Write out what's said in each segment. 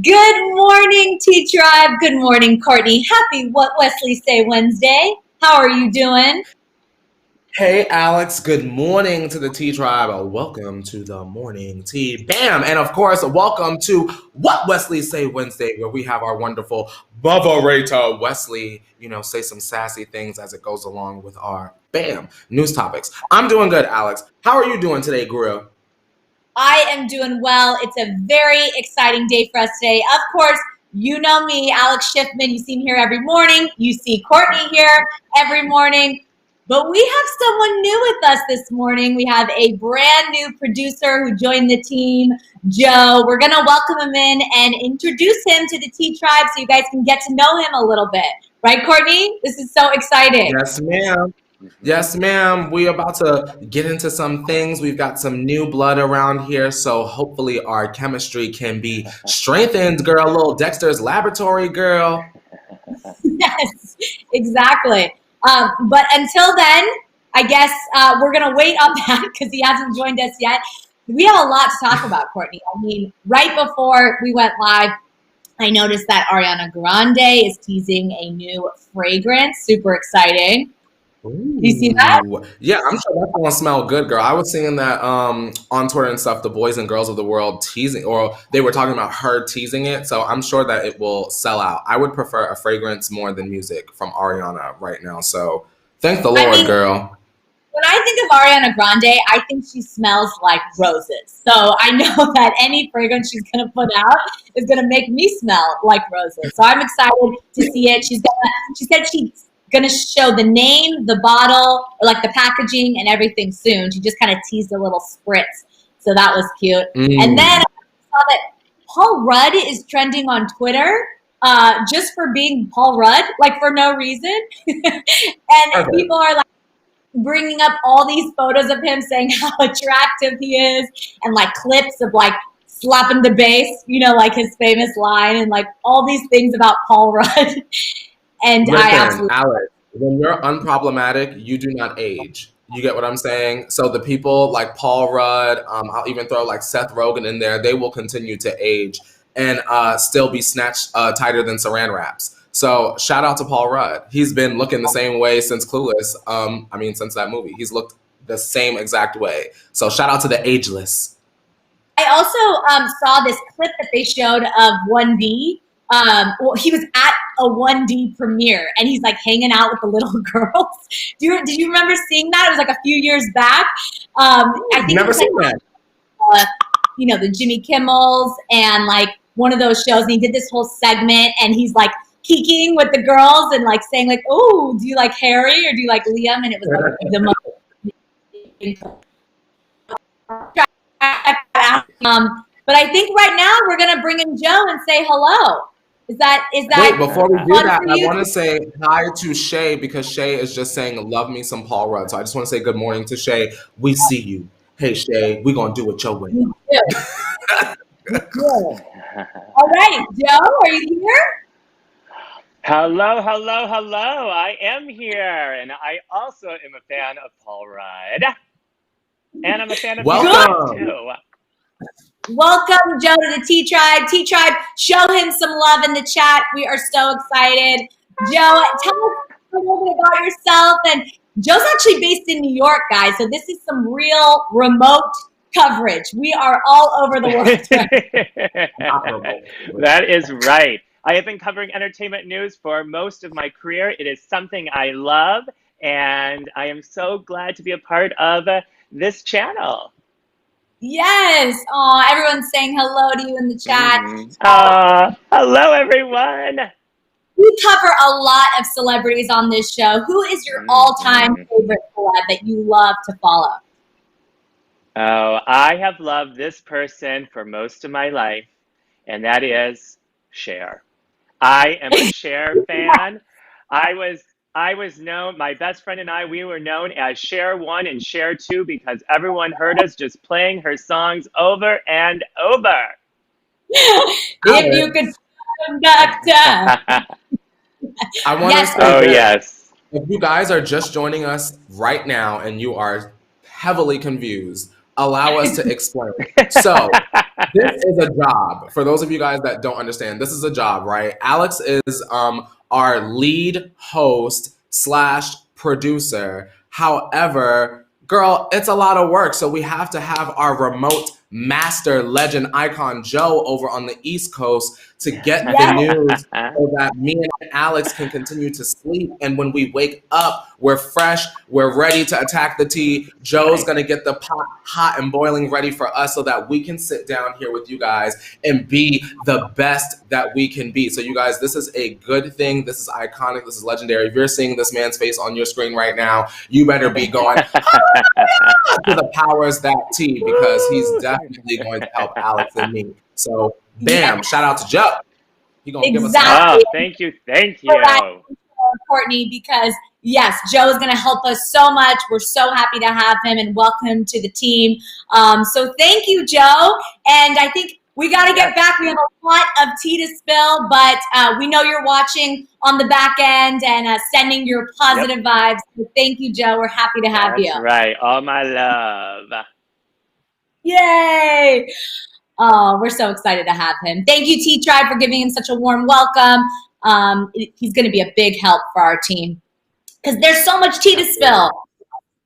Good morning, T-Tribe. Good morning, Courtney. Happy What Wesley Say Wednesday. How are you doing? Hey, Alex. Good morning to the Tea Tribe. Welcome to the Morning Tea. Bam! And of course, welcome to What Wesley Say Wednesday, where we have our wonderful Bubba Wesley, say some sassy things as it goes along with our bam news topics. I'm doing good, Alex. How are you doing today, Guru? I am doing well. It's a very exciting day for us today. Of course, you know me, Alex Schiffman. You see me here every morning. You see Courtney here every morning. But we have someone new with us this morning. We have a brand new producer who joined the team, Joe. We're going to welcome him in and introduce him to the T Tribe so you guys can get to know him a little bit. Right, Courtney? This is so exciting. Yes, ma'am. Yes, ma'am. We're about to get into some things. We've got some new blood around here, so hopefully our chemistry can be strengthened, girl. Little Dexter's Laboratory, girl. Yes, exactly. But until then, I guess we're going to wait on that because he hasn't joined us yet. We have a lot to talk about, Courtney. I mean, right before we went live, I noticed that Ariana Grande is teasing a new fragrance. Super exciting. Ooh. Do you see that? Yeah, I'm sure that's gonna smell good, girl. I was seeing that on Twitter and stuff, the boys and girls of the world teasing, or they were talking about her teasing it. So I'm sure that it will sell out. I would prefer a fragrance more than music from Ariana right now. So thank the Lord, girl. When I think of Ariana Grande, I think she smells like roses. So I know that any fragrance she's going to put out is going to make me smell like roses. So I'm excited to see it. She said she's going to show the name, the bottle, or like the packaging and everything soon. She just kind of teased a little spritz. So that was cute. And then I saw that Paul Rudd is trending on Twitter just for being Paul Rudd, like for no reason. And people are like, bringing up all these photos of him saying how attractive he is and like clips of like slapping the bass, like his famous line and like all these things about Paul Rudd. And listen, I absolutely, Alex, when you're unproblematic, you do not age. You get what I'm saying? So the people like Paul Rudd, I'll even throw like Seth Rogen in there, they will continue to age and still be snatched tighter than saran wraps. So shout out to Paul Rudd. He's been looking the same way since Clueless. Since that movie. He's looked the same exact way. So shout out to the ageless. I also saw this clip that they showed of 1D. He was at a 1D premiere and he's like hanging out with the little girls. Did you remember seeing that? It was like a few years back. I think never seen that. The Jimmy Kimmels and like one of those shows. And he did this whole segment and he's like peeking with the girls and like saying like, "Oh, do you like Harry or do you like Liam?" And it was like the most. But I think right now we're gonna bring in Joe and say hello. Is that? Wait, before we do that, I want to say hi to Shay because Shay is just saying love me some Paul Rudd. So I just want to say good morning to Shay. We see you. Hey Shay, we're gonna do it your way. All right, Joe, are you here? Hello. I am here. And I also am a fan of Paul Rudd. And I'm a fan of Welcome. too. Welcome, Joe, to the T Tribe. T Tribe, show him some love in the chat. We are so excited. Joe, tell us a little bit about yourself. And Joe's actually based in New York, guys. So this is some real remote coverage. We are all over the world. That is right. I have been covering entertainment news for most of my career. It is something I love, and I am so glad to be a part of this channel. Yes. Oh, everyone's saying hello to you in the chat. Hello, everyone. We cover a lot of celebrities on this show. Who is your all-time favorite celeb that you love to follow? Oh, I have loved this person for most of my life, and that is Cher. I am a Cher fan. I was known, my best friend and I, we were known as Cher 1 and Cher 2 because everyone heard us just playing her songs over and over. If you could come back down. I want to say yes. If you guys are just joining us right now and you are heavily confused, allow us to explain. So This is a job. For those of you guys that don't understand, this is a job, right? Alex is our lead host slash producer. However, girl, it's a lot of work. So we have to have our remote master, legend, icon Joe over on the East Coast to get the news so that me and Alex can continue to sleep. And when we wake up, we're fresh, we're ready to attack the tea. Joe's gonna get the pot hot and boiling ready for us so that we can sit down here with you guys and be the best that we can be. So you guys, this is a good thing. This is iconic. This is legendary. If you're seeing this man's face on your screen right now, you better be going to the powers that tea, because he's definitely going to help Alex and me. So bam, shout out to Joe. He gonna give us Oh, thank you. Courtney, because yes, Joe is going to help us so much. We're so happy to have him and welcome him to the team. So thank you, Joe. And I think we got to get back. We have a lot of tea to spill, but we know you're watching on the back end and sending your positive vibes. So thank you, Joe. We're happy to have you. That's right. All my love. Yay. Oh, we're so excited to have him. Thank you, T-Tribe, for giving him such a warm welcome. He's going to be a big help for our team because there's so much tea to spill,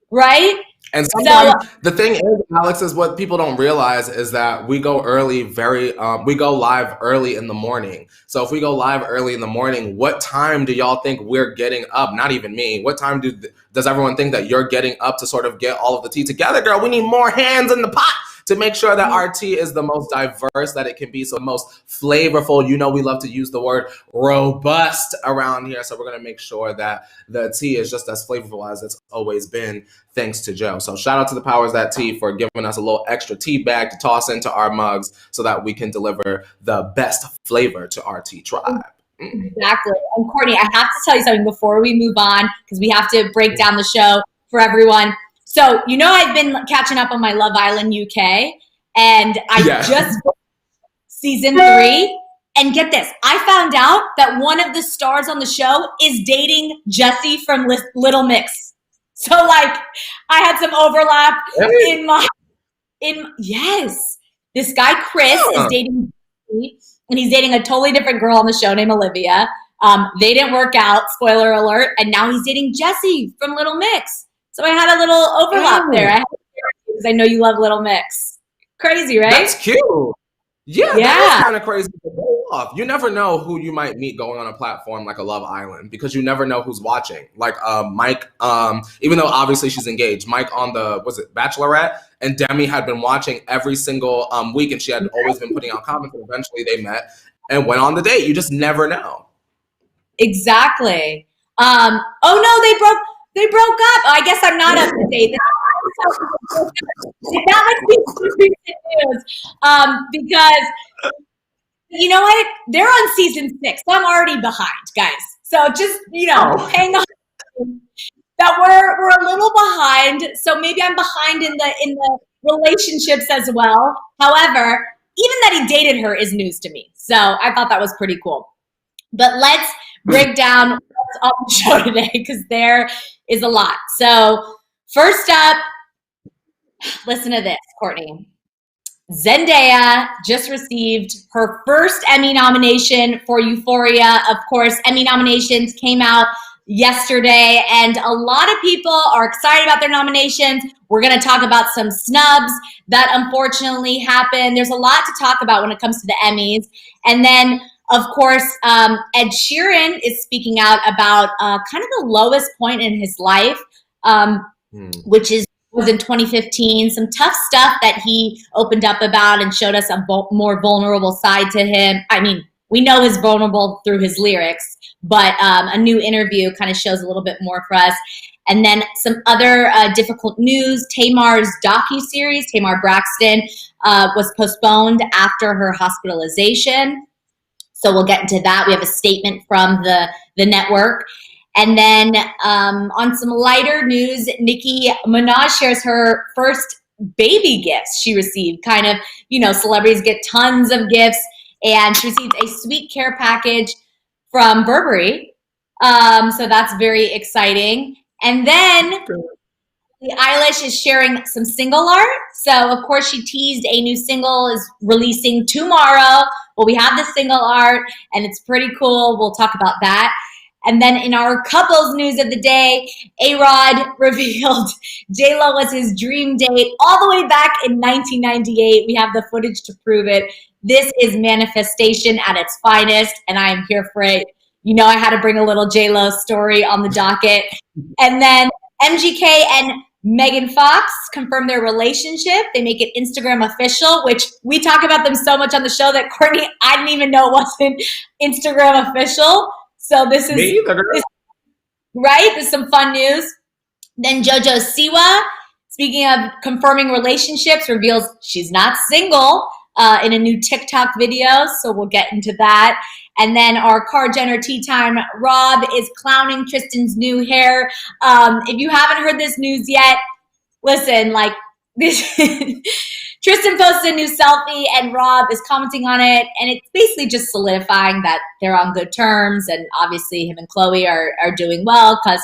right? And sometimes the thing is, Alex, is what people don't realize is that we go early, we go live early in the morning. So if we go live early in the morning, what time do y'all think we're getting up? Not even me. What time does everyone think that you're getting up to sort of get all of the tea together, girl? We need more hands in the pot to make sure that our tea is the most diverse that it can be, so most flavorful. You know we love to use the word robust around here, so we're going to make sure that the tea is just as flavorful as it's always been, thanks to Joe. So shout out to the powers that tea for giving us a little extra tea bag to toss into our mugs so that we can deliver the best flavor to our tea tribe. Exactly. And Courtney, I have to tell you something before we move on, because we have to break down the show for everyone. So, you know, I've been catching up on my Love Island UK, and I just season 3. And get this, I found out that one of the stars on the show is dating Jesse from Little Mix. So, like, I had some overlap yes. This guy, Chris, is dating Jesse, and he's dating a totally different girl on the show named Olivia. They didn't work out, spoiler alert, and now he's dating Jesse from Little Mix. So I had a little overlap there. Because I know you love Little Mix. Crazy, right? That's cute. Yeah. That is kind of crazy to go off. You never know who you might meet going on a platform like a Love Island, because you never know who's watching. Like Mike, even though obviously she's engaged, Mike on the, Bachelorette, and Demi had been watching every single week, and she had always been putting out comments, and eventually they met and went on the date. You just never know. Exactly. Oh no, they broke up. I guess I'm not up to date. That must be recent news. Because you know what? They're on season 6. So I'm already behind, guys. So just, hang on. That we're a little behind. So maybe I'm behind in the relationships as well. However, even that he dated her is news to me. So I thought that was pretty cool. But let's break down what's on the show today, because there is a lot. So first up, listen to this, Courtney. Zendaya just received her first Emmy nomination for Euphoria. Of course, Emmy nominations came out yesterday, and a lot of people are excited about their nominations. We're going to talk about some snubs that unfortunately happened. There's a lot to talk about when it comes to the Emmys. And then, of course, Ed Sheeran is speaking out about kind of the lowest point in his life, which was in 2015. Some tough stuff that he opened up about and showed us a more vulnerable side to him. I mean, we know he's vulnerable through his lyrics, but a new interview kind of shows a little bit more for us. And then some other difficult news. Tamar's docuseries, Tamar Braxton, was postponed after her hospitalization. So we'll get into that. We have a statement from the network. And then on some lighter news, Nikki Minaj shares her first baby gifts she received. Kind of, celebrities get tons of gifts. And she received a sweet care package from Burberry. So that's very exciting. And then Billie Eilish is sharing some single art. So, of course, she teased a new single is releasing tomorrow. Well, we have the single art, and it's pretty cool. We'll talk about that. And then in our couples news of the day, A-Rod revealed J-Lo was his dream date all the way back in 1998. We have the footage to prove it. This is manifestation at its finest, and I am here for it. You know I had to bring a little J-Lo story on the docket. And then MGK and Megan Fox confirmed their relationship. They make it Instagram official, which we talk about them so much on the show that, Courtney, I didn't even know it wasn't Instagram official. So this is, right? This is some fun news. Then JoJo Siwa, speaking of confirming relationships, reveals she's not single in a new TikTok video. So we'll get into that. And then our Car Jenner Tea Time, Rob is clowning Tristan's new hair. If you haven't heard this news yet, listen, like this. Tristan posted a new selfie and Rob is commenting on it, and it's basically just solidifying that they're on good terms, and obviously him and Chloe are doing well because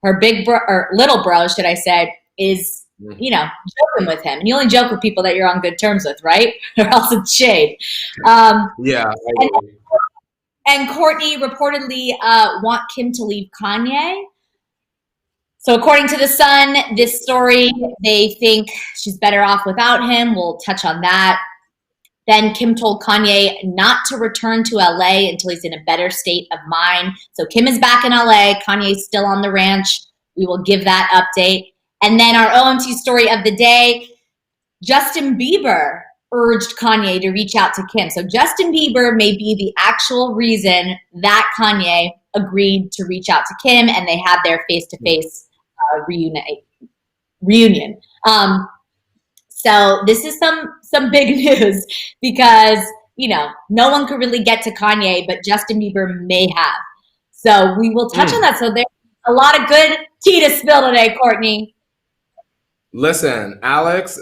her big bro, or little bro, should I say, is, you know, joking with him. And you only joke with people that you're on good terms with, right? Or else it's shade. Yeah. And Courtney reportedly want Kim to leave Kanye. So according to The Sun, this story, they think she's better off without him. We'll touch on that. Then Kim told Kanye not to return to LA until he's in a better state of mind. So Kim is back in LA. Kanye's still on the ranch. We will give that update. And then our OMT story of the day, Justin Bieber urged Kanye to reach out to Kim. So Justin Bieber may be the actual reason that Kanye agreed to reach out to Kim, and they had their face-to-face reunion. So this is some big news because, you know, no one could really get to Kanye, but Justin Bieber may have. So we will touch on that. So there's a lot of good tea to spill today, Courtney. Listen, Alex,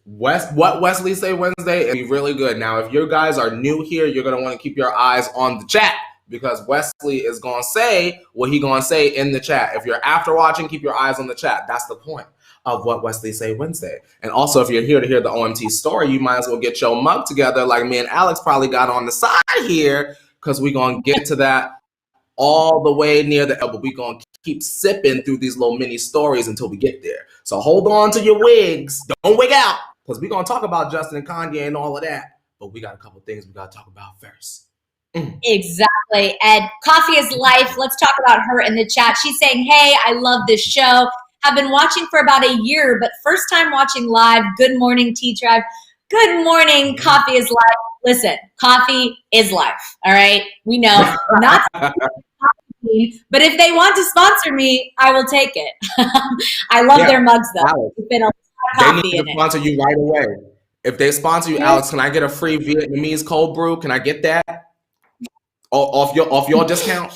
what Wesley Say Wednesday is really good. Now, if you guys are new here, you're going to want to keep your eyes on the chat because Wesley is going to say what he going to say in the chat. If you're after watching, keep your eyes on the chat. That's the point of what Wesley Say Wednesday. And also, if you're here to hear the OMT story, you might as well get your mug together like me and Alex probably got on the side here because we're going to get to that all the way near the end, but we're going to keep sipping through these little mini stories until we get there. So hold on to your wigs. Don't wig out because we're going to talk about Justin and Kanye and all of that. But we got a couple things we got to talk about first. Exactly. And Coffee is Life. Let's talk about her in the chat. She's saying, hey, I love this show. I've been watching for about a year, but first time watching live. Good morning, T-Tribe. Good morning, Coffee is Life. Listen, coffee is life. All right. We know not but if they want to sponsor me, I will take it. I love their mugs though. Alex, been a lot of coffee they need in to sponsor you right away. If they sponsor you, Alex, can I get a free Vietnamese cold brew? Can I get that off your discount?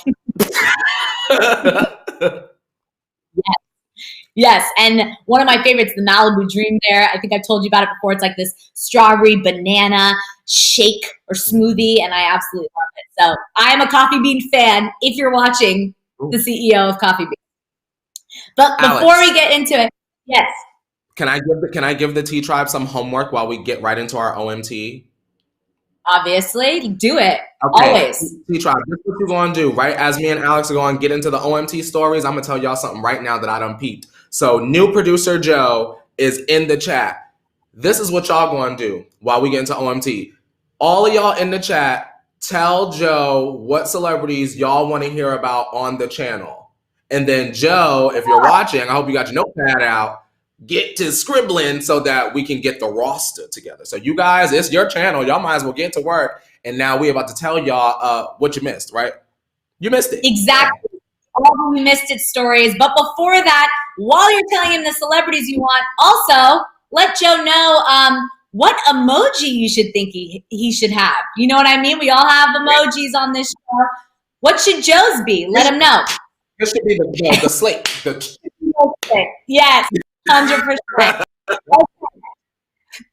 Yes, and one of my favorites, the Malibu Dream there. I think I've told you about it before. It's like this strawberry banana shake or smoothie, and I absolutely love it. So I am a Coffee Bean fan if you're watching the CEO of Coffee Bean. But before we get into it, yes. Can I give the T-Tribe some homework while we get right into our OMT? Obviously, do it. Okay. Always. T-Tribe, this is what you're going to do, right? As me and Alex are going to get into the OMT stories, I'm going to tell y'all something right now that I done peeped. So new producer Joe is in the chat. This is what y'all going to do while we get into OMT. All of y'all in the chat, tell Joe what celebrities y'all want to hear about on the channel. And then Joe, if you're watching, I hope you got your notepad out, get to scribbling so that we can get the roster together. So you guys, it's your channel. Y'all might as well get to work. And now we're about to tell y'all what you missed, right? You missed it. Exactly. All the missed it stories. But before that, while you're telling him the celebrities you want, also let Joe know what emoji you should think he should have. You know what I mean? We all have emojis on this show. What should Joe's be? Let him know. This should be the slate. Yes, 100%. Okay.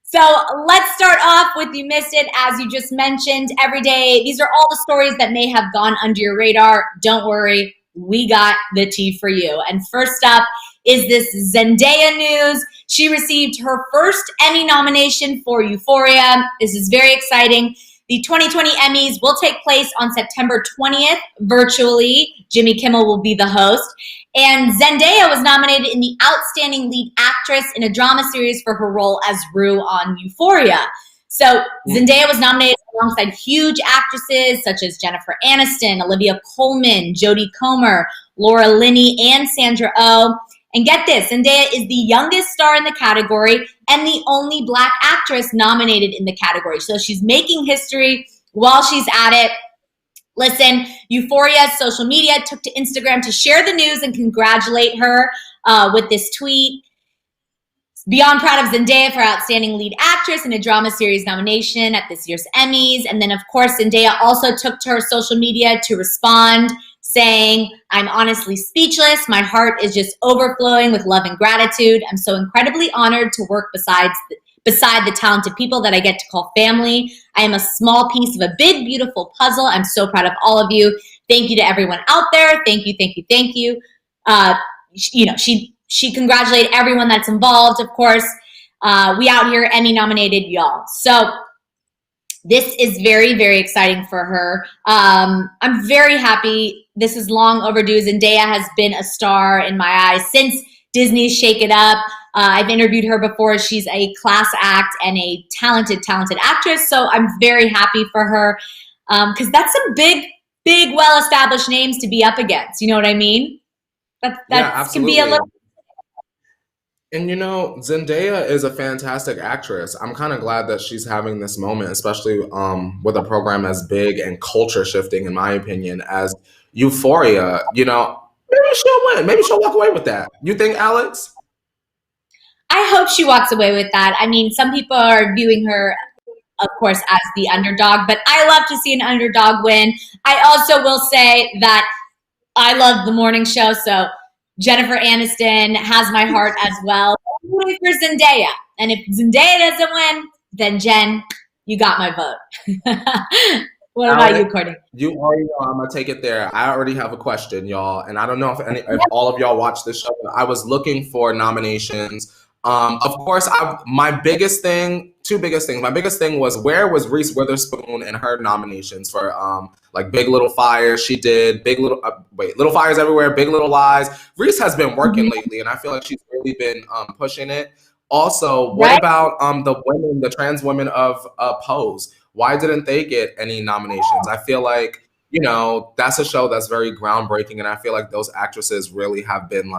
So let's start off with You Missed It. As you just mentioned, every day, these are all the stories that may have gone under your radar. Don't worry, we got the tea for you. And first up is this Zendaya news. She received her first Emmy nomination for Euphoria. This is very exciting. The 2020 Emmys will take place on September 20th virtually. Jimmy Kimmel will be the host. And Zendaya was nominated in the Outstanding Lead Actress in a Drama Series for her role as Rue on Euphoria. So Zendaya was nominated alongside huge actresses such as Jennifer Aniston, Olivia Colman, Jodie Comer, Laura Linney, and Sandra Oh. And get this, Zendaya is the youngest star in the category and the only Black actress nominated in the category. So she's making history while she's at it. Listen, Euphoria's social media took to Instagram to share the news and congratulate her with this tweet. Beyond proud of Zendaya for Outstanding Lead Actress in a Drama Series nomination at this year's Emmys. And then, of course, Zendaya also took to her social media to respond, saying, I'm honestly speechless. My heart is just overflowing with love and gratitude. I'm so incredibly honored to work beside the talented people that I get to call family. I am a small piece of a big, beautiful puzzle. I'm so proud of all of you. Thank you to everyone out there. Thank you, thank you, thank you. She congratulated everyone that's involved, of course. We out here Emmy nominated, y'all. So this is very, very exciting for her. I'm very happy. This is long overdue. Zendaya has been a star in my eyes since Disney's Shake It Up. I've interviewed her before. She's a class act and a talented, talented actress. So I'm very happy for her because that's some big, well-established names to be up against. You know what I mean? That can be a little. And Zendaya is a fantastic actress. I'm kind of glad that she's having this moment, especially with a program as big and culture shifting, in my opinion, as Euphoria. Maybe she'll win. Maybe she'll walk away with that. You think, Alex? I hope she walks away with that. I mean, some people are viewing her, of course, as the underdog, but I love to see an underdog win. I also will say that I love the morning show, so Jennifer Aniston has my heart as well. I'm rooting for Zendaya. And if Zendaya doesn't win, then Jen, you got my vote. What about you, Courtney? You already know I'm gonna take it there. I already have a question, y'all, and I don't know if all of y'all watch this show. But I was looking for nominations. Of course, my biggest thing was, where was Reese Witherspoon and her nominations for like Big Little Fires? She did Little Fires Everywhere, Big Little Lies. Reese has been working lately, and I feel like she's really been pushing it. Also, what about the trans women of Pose? Why didn't they get any nominations? I feel like, that's a show that's very groundbreaking, and I feel like those actresses really have been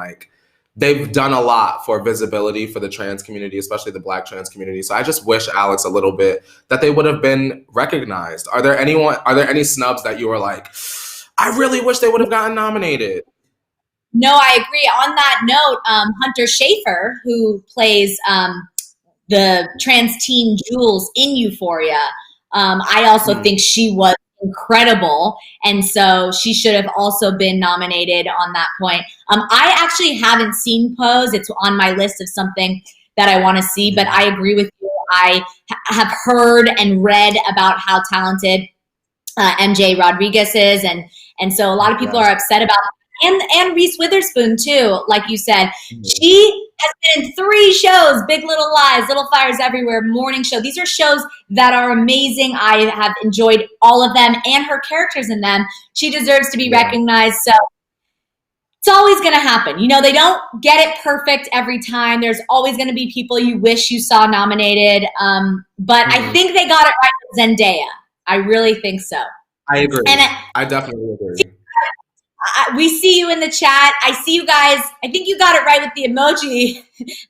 they've done a lot for visibility for the trans community, especially the Black trans community. So I just wish, Alex, a little bit that they would have been recognized. Are there any snubs that you were like, I really wish they would have gotten nominated? No, I agree. On that note, Hunter Schafer, who plays the trans teen Jules in Euphoria, I also think she was incredible, and so she should have also been nominated on that point. I actually haven't seen Pose. It's on my list of something that I want to see, but I agree with you. I have heard and read about how talented MJ Rodriguez is, and so a lot of people are upset about and Reese Witherspoon too. Like you said, she has been in 3 shows: Big Little Lies, Little Fires Everywhere, Morning Show. These are shows that are amazing. I have enjoyed all of them and her characters in them. She deserves to be recognized. So it's always going to happen. They don't get it perfect every time. There's always going to be people you wish you saw nominated. But I think they got it right with Zendaya. I really think so. I agree. And I definitely agree. We see you in the chat. I see you guys. I think you got it right with the emoji.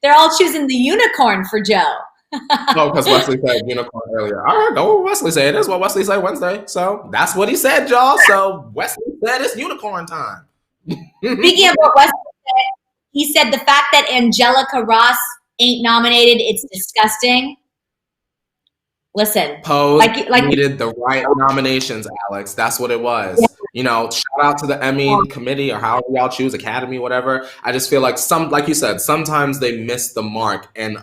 They're all choosing the unicorn for Joe. Because Wesley said unicorn earlier. All right, go with Wesley say. It is what Wesley said Wednesday. So that's what he said, y'all. So Wesley said it's unicorn time. Speaking of what Wesley said, he said the fact that Angelica Ross ain't nominated, it's disgusting. Listen, Pose needed the right nominations, Alex. That's what it was. Shout out to the Emmy committee, or however y'all choose, Academy, whatever. I just feel like like you said, sometimes they miss the mark, and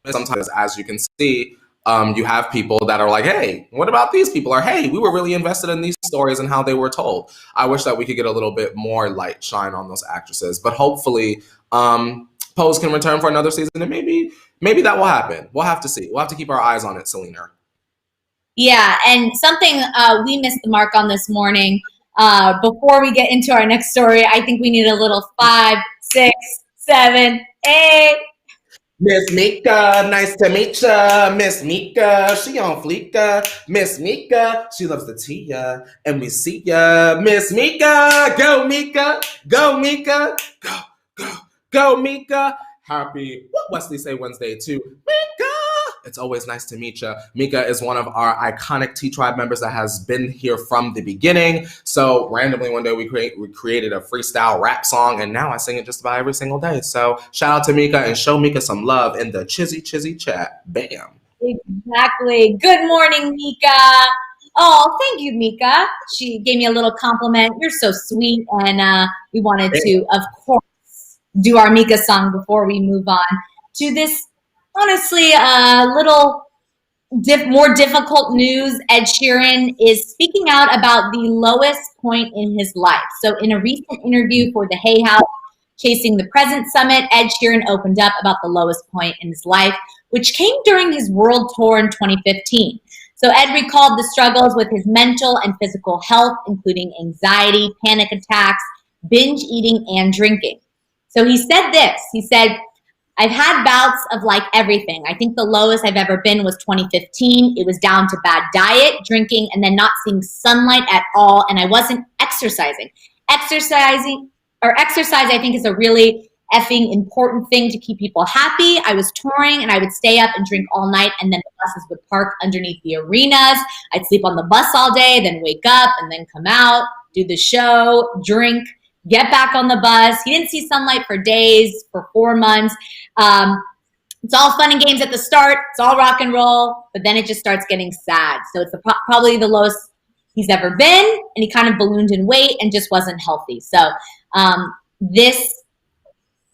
sometimes, as you can see, you have people that are like, hey, what about these people? Or hey, we were really invested in these stories and how they were told. I wish that we could get a little bit more light shine on those actresses, but hopefully Pose can return for another season, and maybe that will happen. We'll have to see. We'll have to keep our eyes on it, Selena. Yeah, and something we missed the mark on this morning. Before we get into our next story, I think we need a little 5, 6, 7, 8. Miss Mika, nice to meet ya. Miss Mika, she on fleeka. Miss Mika, she loves the tia, and we see ya. Miss Mika, go Mika, go Mika, go Mika. Happy Wesley Say Wednesday to Mika. It's always nice to meet you. Mika is one of our iconic T-Tribe members that has been here from the beginning. So randomly one day we created a freestyle rap song, and now I sing it just about every single day. So shout out to Mika, and show Mika some love in the chizzy chat. Bam. Exactly. Good morning, Mika. Oh, thank you, Mika. She gave me a little compliment. You're so sweet, and we wanted to, of course, do our Mika song before we move on to this, honestly, a little more difficult news. Ed Sheeran is speaking out about the lowest point in his life. So in a recent interview for the Hay House, Chasing the Present Summit, Ed Sheeran opened up about the lowest point in his life, which came during his world tour in 2015. So Ed recalled the struggles with his mental and physical health, including anxiety, panic attacks, binge eating, and drinking. So he said this. He said, I've had bouts of like everything. I think the lowest I've ever been was 2015. It was down to bad diet, drinking, and then not seeing sunlight at all. And I wasn't exercising. Exercise, I think, is a really effing important thing to keep people happy. I was touring and I would stay up and drink all night, and then the buses would park underneath the arenas. I'd sleep on the bus all day, then wake up and then come out, do the show, drink, get back on the bus. He didn't see sunlight for days, for 4 months. It's all fun and games at the start. It's all rock and roll, but then it just starts getting sad. So it's probably the lowest he's ever been, and he kind of ballooned in weight and just wasn't healthy. So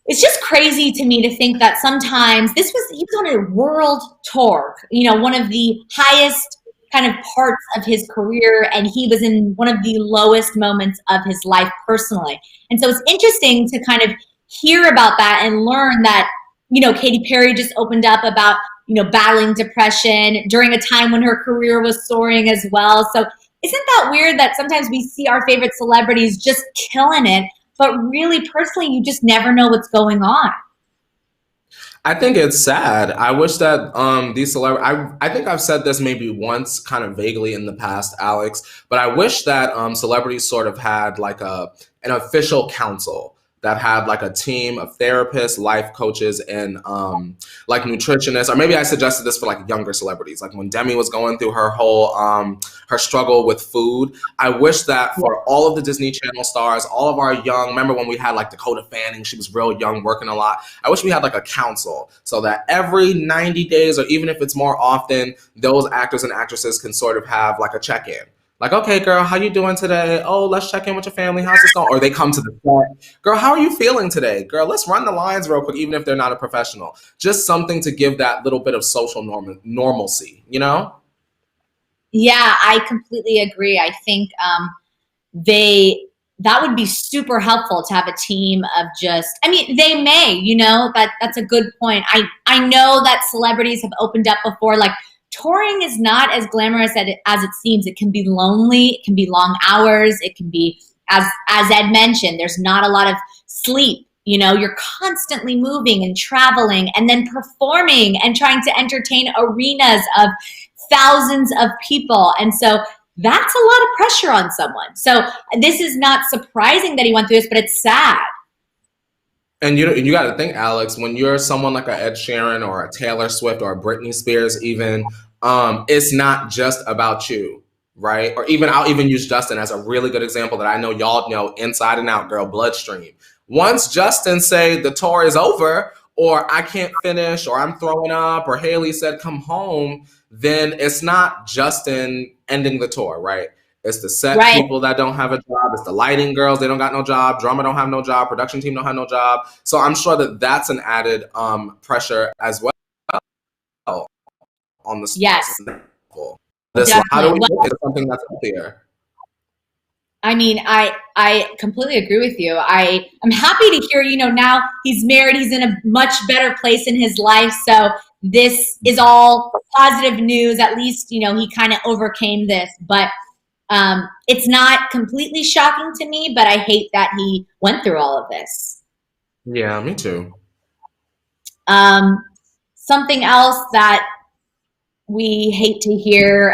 it's just crazy to me to think that sometimes he was on a world tour, one of the highest kind of parts of his career, and he was in one of the lowest moments of his life personally. And so it's interesting to kind of hear about that and learn that, Katy Perry just opened up about, battling depression during a time when her career was soaring as well. So isn't that weird that sometimes we see our favorite celebrities just killing it, but really personally, you just never know what's going on? I think it's sad. I wish that these celebrities, I think I've said this maybe once kind of vaguely in the past, Alex, but I wish that celebrities sort of had like an official council that had like a team of therapists, life coaches, and like nutritionists. Or maybe I suggested this for like younger celebrities. Like when Demi was going through her whole, her struggle with food. I wish that for all of the Disney Channel stars, all of our young, remember when we had like Dakota Fanning, she was real young, working a lot. I wish we had like a council so that every 90 days, or even if it's more often, those actors and actresses can sort of have like a check-in. Like, okay, girl, how you doing today? Oh, let's check in with your family. How's this going? Or they come to the set. Girl, how are you feeling today? Girl, let's run the lines real quick, even if they're not a professional. Just something to give that little bit of social normalcy, Yeah, I completely agree. I think that would be super helpful to have a team of they may, that's a good point. I know that celebrities have opened up before, like, touring is not as glamorous as it seems. It can be lonely. It can be long hours. It can be, as Ed mentioned, there's not a lot of sleep. You're constantly moving and traveling and then performing and trying to entertain arenas of thousands of people. And so that's a lot of pressure on someone. So this is not surprising that he went through this, but it's sad. And you got to think, Alex, when you're someone like a Ed Sheeran or a Taylor Swift or a Britney Spears, even, it's not just about you, right? Or even I'll even use Justin as a really good example that I know y'all know inside and out, girl, bloodstream. Once Justin say the tour is over, or I can't finish, or I'm throwing up, or Haley said come home, then it's not Justin ending the tour, right? It's the set people that don't have a job. It's the lighting girls. They don't got no job. Drummer don't have no job. Production team don't have no job. So I'm sure that that's an added pressure as well on the Yes. This one. How do we Definitely. make it something that's healthier? I mean, I completely agree with you. I'm happy to hear, now he's married, he's in a much better place in his life. So this is all positive news. At least, he kind of overcame this. But it's not completely shocking to me, but I hate that he went through all of this. Yeah, me too. Something else that we hate to hear,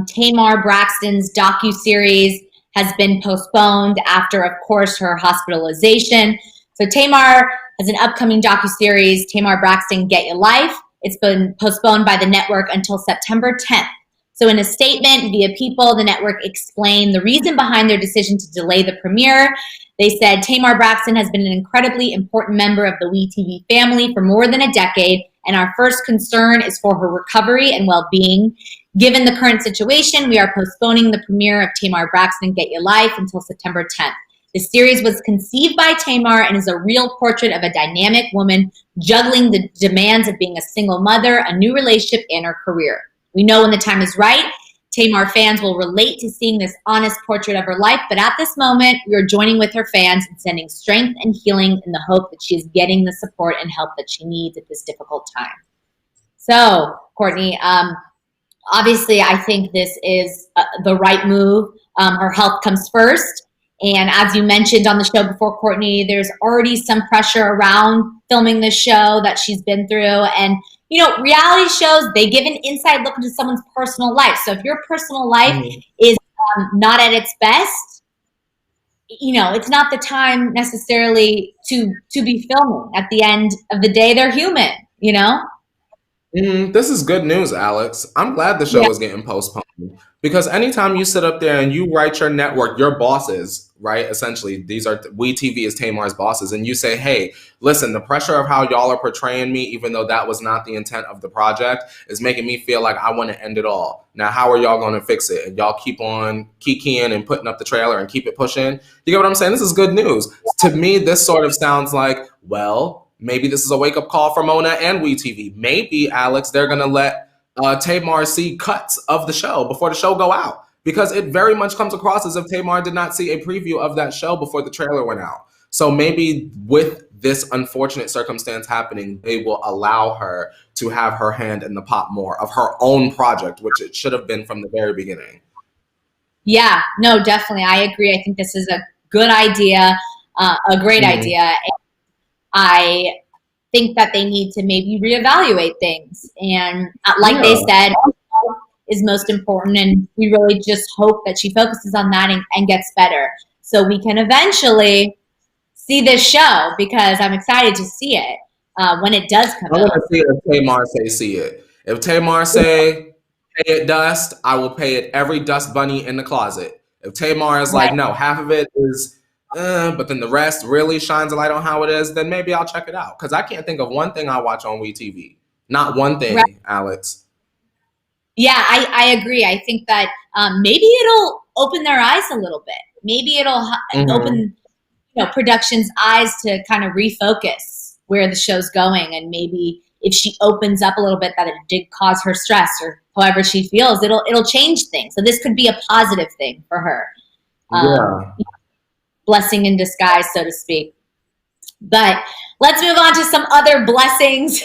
Tamar Braxton's docuseries has been postponed after, of course, her hospitalization. So Tamar has an upcoming docuseries, Tamar Braxton, Get Your Life. It's been postponed by the network until September 10th. So in a statement via People, the network explained the reason behind their decision to delay the premiere. They said, Tamar Braxton has been an incredibly important member of the WeTV family for more than a decade, and our first concern is for her recovery and well-being. Given the current situation, we are postponing the premiere of Tamar Braxton, Get Your Life until September 10th. The series was conceived by Tamar and is a real portrait of a dynamic woman juggling the demands of being a single mother, a new relationship, and her career. We know when the time is right, Tamar fans will relate to seeing this honest portrait of her life, but at this moment, we are joining with her fans and sending strength and healing in the hope that she is getting the support and help that she needs at this difficult time. So, Courtney, obviously, I think this is the right move. Her health comes first. And as you mentioned on the show before, Courtney, there's already some pressure around filming this show that she's been through. And, reality shows, they give an inside look into someone's personal life. So if your personal life is not at its best, it's not the time necessarily to be filming. At the end of the day, they're human, This is good news, Alex. I'm glad the show is getting postponed because anytime you sit up there and you write your network, your bosses, right? Essentially, these are WeTV is Tamar's bosses, and you say, "Hey, listen, the pressure of how y'all are portraying me, even though that was not the intent of the project, is making me feel like I want to end it all. Now, how are y'all going to fix it?" And y'all keep on kikiing and putting up the trailer and keep it pushing. You get what I'm saying? This is good news. To me, this sort of sounds like, well, maybe this is a wake-up call for Mona and WeTV. Maybe, Alex, they're going to let Tamar see cuts of the show before the show go out. Because it very much comes across as if Tamar did not see a preview of that show before the trailer went out. So maybe with this unfortunate circumstance happening, they will allow her to have her hand in the pot more of her own project, which it should have been from the very beginning. Yeah, no, definitely. I agree. I think this is a good idea, a great idea. And I think that they need to maybe reevaluate things. And like they said, is most important. And we really just hope that she focuses on that and gets better. So we can eventually see this show because I'm excited to see it when it does come out. I want to see if Tamar say see it. If Tamar say pay it dust, I will pay it every dust bunny in the closet. If Tamar is like, no, half of it is but then the rest really shines a light on how it is, then maybe I'll check it out. Because I can't think of one thing I watch on WeTV. Not one thing, Alex. Yeah, I agree. I think that maybe it'll open their eyes a little bit. Maybe it'll open production's eyes to kind of refocus where the show's going. And maybe if she opens up a little bit that it did cause her stress or however she feels, it'll change things. So this could be a positive thing for her. Blessing in disguise, so to speak. But let's move on to some other blessings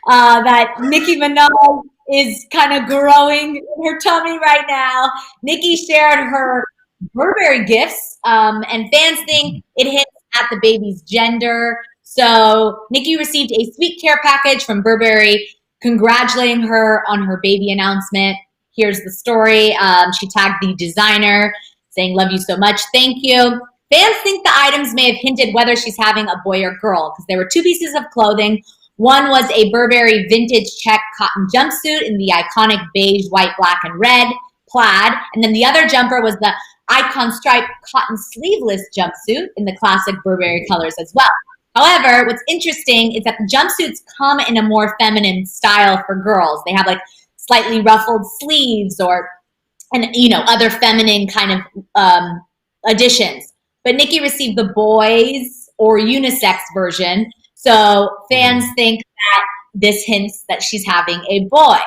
that Nikki Minaj is kind of growing in her tummy right now. Nikki shared her Burberry gifts, and fans think it hints at the baby's gender. So Nikki received a sweet care package from Burberry, congratulating her on her baby announcement. Here's the story. She tagged the designer, saying, "Love you so much. Thank you." Fans think the items may have hinted whether she's having a boy or girl because there were two pieces of clothing. One was a Burberry vintage check cotton jumpsuit in the iconic beige, white, black, and red plaid. And then the other jumper was the icon striped cotton sleeveless jumpsuit in the classic Burberry colors as well. However, what's interesting is that the jumpsuits come in a more feminine style for girls. They have like slightly ruffled sleeves and other feminine kind of additions. But Nikki received the boys or unisex version. So fans think that this hints that she's having a boy.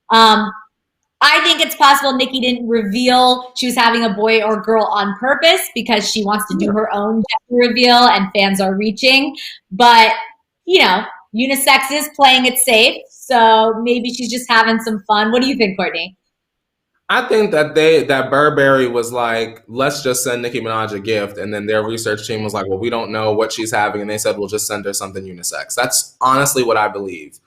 I think it's possible Nikki didn't reveal she was having a boy or girl on purpose because she wants to do her own gender reveal and fans are reaching. But, unisex is playing it safe. So maybe she's just having some fun. What do you think, Courtney? I think that Burberry was like, let's just send Nicki Minaj a gift, and then their research team was like, well, we don't know what she's having, and they said we'll just send her something unisex. That's honestly what I believe.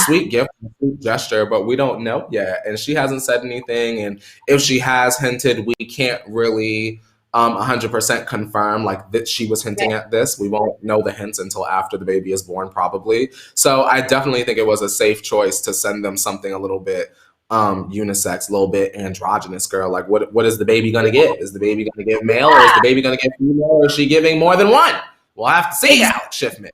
Sweet gift, sweet gesture, but we don't know yet, and she hasn't said anything. And if she has hinted, we can't really 100% confirm like that she was hinting at this. We won't know the hints until after the baby is born, probably. So I definitely think it was a safe choice to send them something a little bit unisex, a little bit androgynous, girl. Like, what is the baby gonna get? Is the baby gonna get male, or is the baby gonna get female, or is she giving more than one? We'll have to see how Shiftman.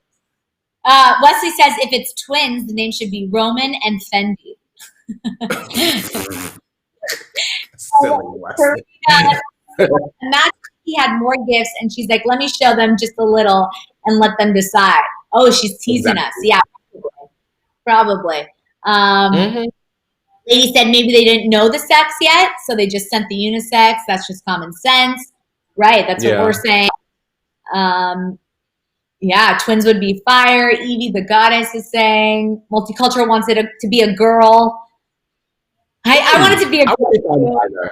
Wesley says if it's twins, the name should be Roman and Fendi. Silly Wesley. Imagine he had more gifts and she's like, let me show them just a little and let them decide. Oh, she's teasing us. Yeah, probably. Lady said maybe they didn't know the sex yet, so they just sent the unisex. That's just common sense. Right, that's what we're saying. Twins would be fire. Evie the goddess is saying multicultural wants it to be a girl. I want it to be a girl.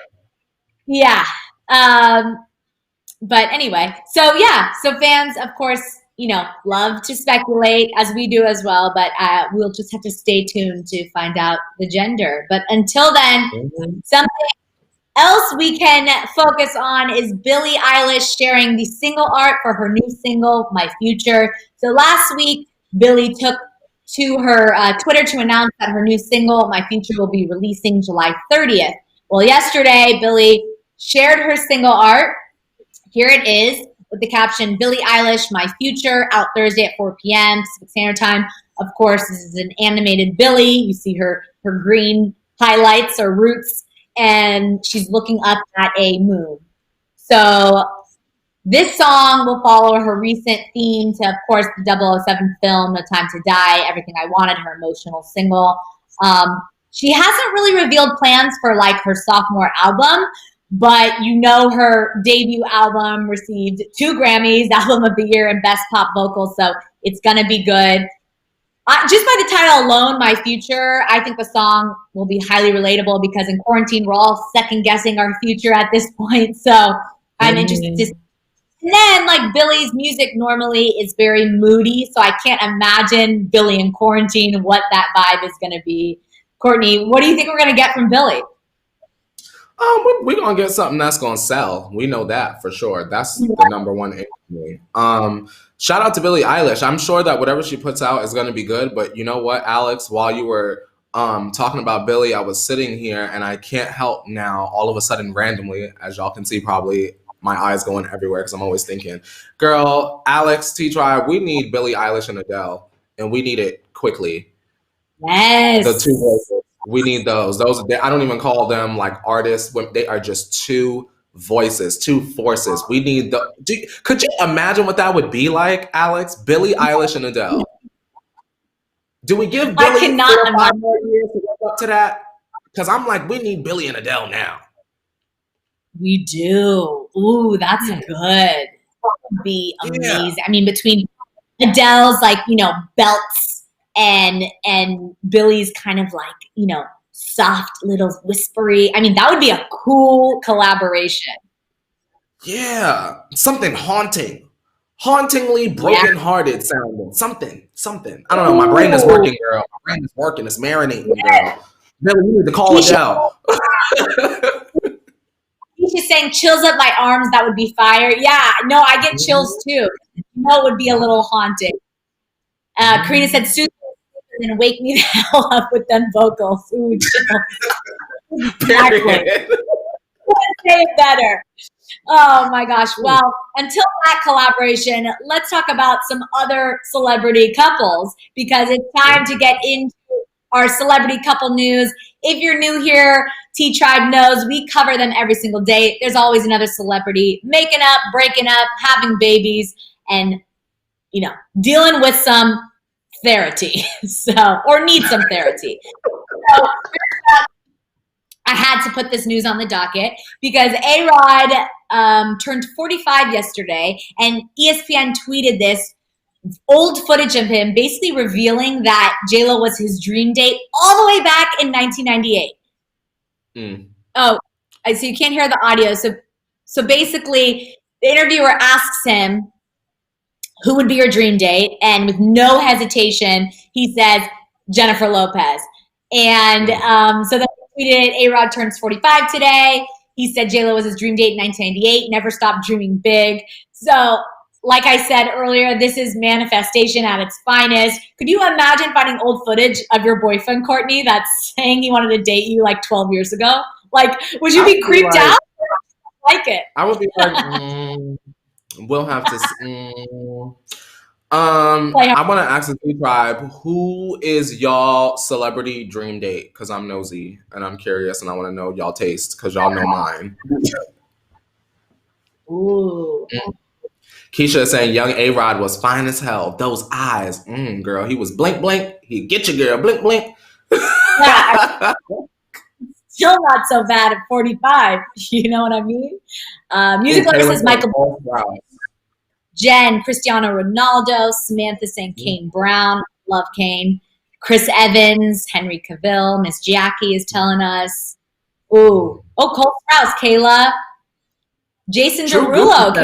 Yeah. But anyway, so fans, of course, love to speculate as we do as well, but we'll just have to stay tuned to find out the gender. But until then, something else we can focus on is Billie Eilish sharing the single art for her new single, My Future. So last week, Billie took to her Twitter to announce that her new single, My Future, will be releasing July 30th. Well, yesterday, Billie shared her single art. Here it is with the caption, Billie Eilish, My Future, out Thursday at 4 p.m. Pacific Standard Time. Of course, this is an animated Billie. You see her green highlights or roots, and she's looking up at a moon. So this song will follow her recent theme to, of course, the 007 film, No Time to Die, Everything I Wanted, her emotional single. She hasn't really revealed plans for like her sophomore album, but her debut album received 2 Grammys, Album of the Year and Best Pop Vocal, so it's gonna be good. Just by the title alone, My Future, I think the song will be highly relatable because in quarantine, we're all second guessing our future at this point. So I'm interested to see. And then like Billie's music normally is very moody. So I can't imagine Billie in quarantine, what that vibe is going to be. Courtney, what do you think we're going to get from Billie? We're going to get something that's going to sell. We know that for sure. That's the number one aim. Shout out to Billie Eilish. I'm sure that whatever she puts out is going to be good. But you know what, Alex, while you were talking about Billie, I was sitting here and I can't help now, all of a sudden, randomly, as y'all can see, probably my eyes going everywhere because I'm always thinking, girl, Alex, T-Tribe, we need Billie Eilish and Adele, and we need it quickly. Yes. The 2 voices. We need those. I don't even call them like artists. They are just 2 voices, 2 forces. We need could you imagine what that would be like, Alex? Billie Eilish and Adele. Do we give Billie 4 or 5 more years to work up to that? Because I'm like, we need Billie and Adele now. We do. Ooh, that's good. That would be amazing. Yeah. I mean, between Adele's belts and Billie's kind of like, soft little whispery. I mean, that would be a cool collaboration. Yeah. Something hauntingly brokenhearted sounding. Something. I don't know. My brain is working, girl. My brain is working. It's marinating, girl. Billie, you need to call Adele. He's just saying chills up my arms. That would be fire. Yeah. No, I get chills too. It would be a little haunting. Karina said, "Soothe me and wake me the hell up with them vocals." Ooh, chills. Couldn't say it better. Oh my gosh. Well, until that collaboration, let's talk about some other celebrity couples because it's time to get into our celebrity couple news. If you're new here, T-Tribe knows we cover them every single day. There's always another celebrity making up, breaking up, having babies, and dealing with some therapy. Or need some therapy. So I had to put this news on the docket because A-Rod turned 45 yesterday, and ESPN tweeted this old footage of him basically revealing that J-Lo was his dream date all the way back in 1998. Oh, so you can't hear the audio. So basically, the interviewer asks him, who would be your dream date? And with no hesitation, he says, Jennifer Lopez. And so then he tweeted, A-Rod turns 45 today. He said J-Lo was his dream date in 1998, never stopped dreaming big. So like I said earlier, this is manifestation at its finest. Could you imagine finding old footage of your boyfriend, Courtney, that's saying he wanted to date you like 12 years ago? Like, would you be creeped out? Like it. I would be like, we'll have to. I want to ask the T Tribe, who is y'all celebrity dream date? Because I'm nosy and I'm curious and I want to know y'all taste because y'all know mine. Ooh. Keisha is saying young A-Rod was fine as hell. Those eyes, girl, he was blink, blink. He'd get you, girl, blink, blink. Yeah, still not so bad at 45. You know what I mean? Music Lover says Michael Jen, Cristiano Ronaldo, Samantha saying Kane Brown. Love Kane. Chris Evans, Henry Cavill. Miss Jackie is telling us. Ooh. Oh, Cole Sprouse, Kayla. Jason Derulo.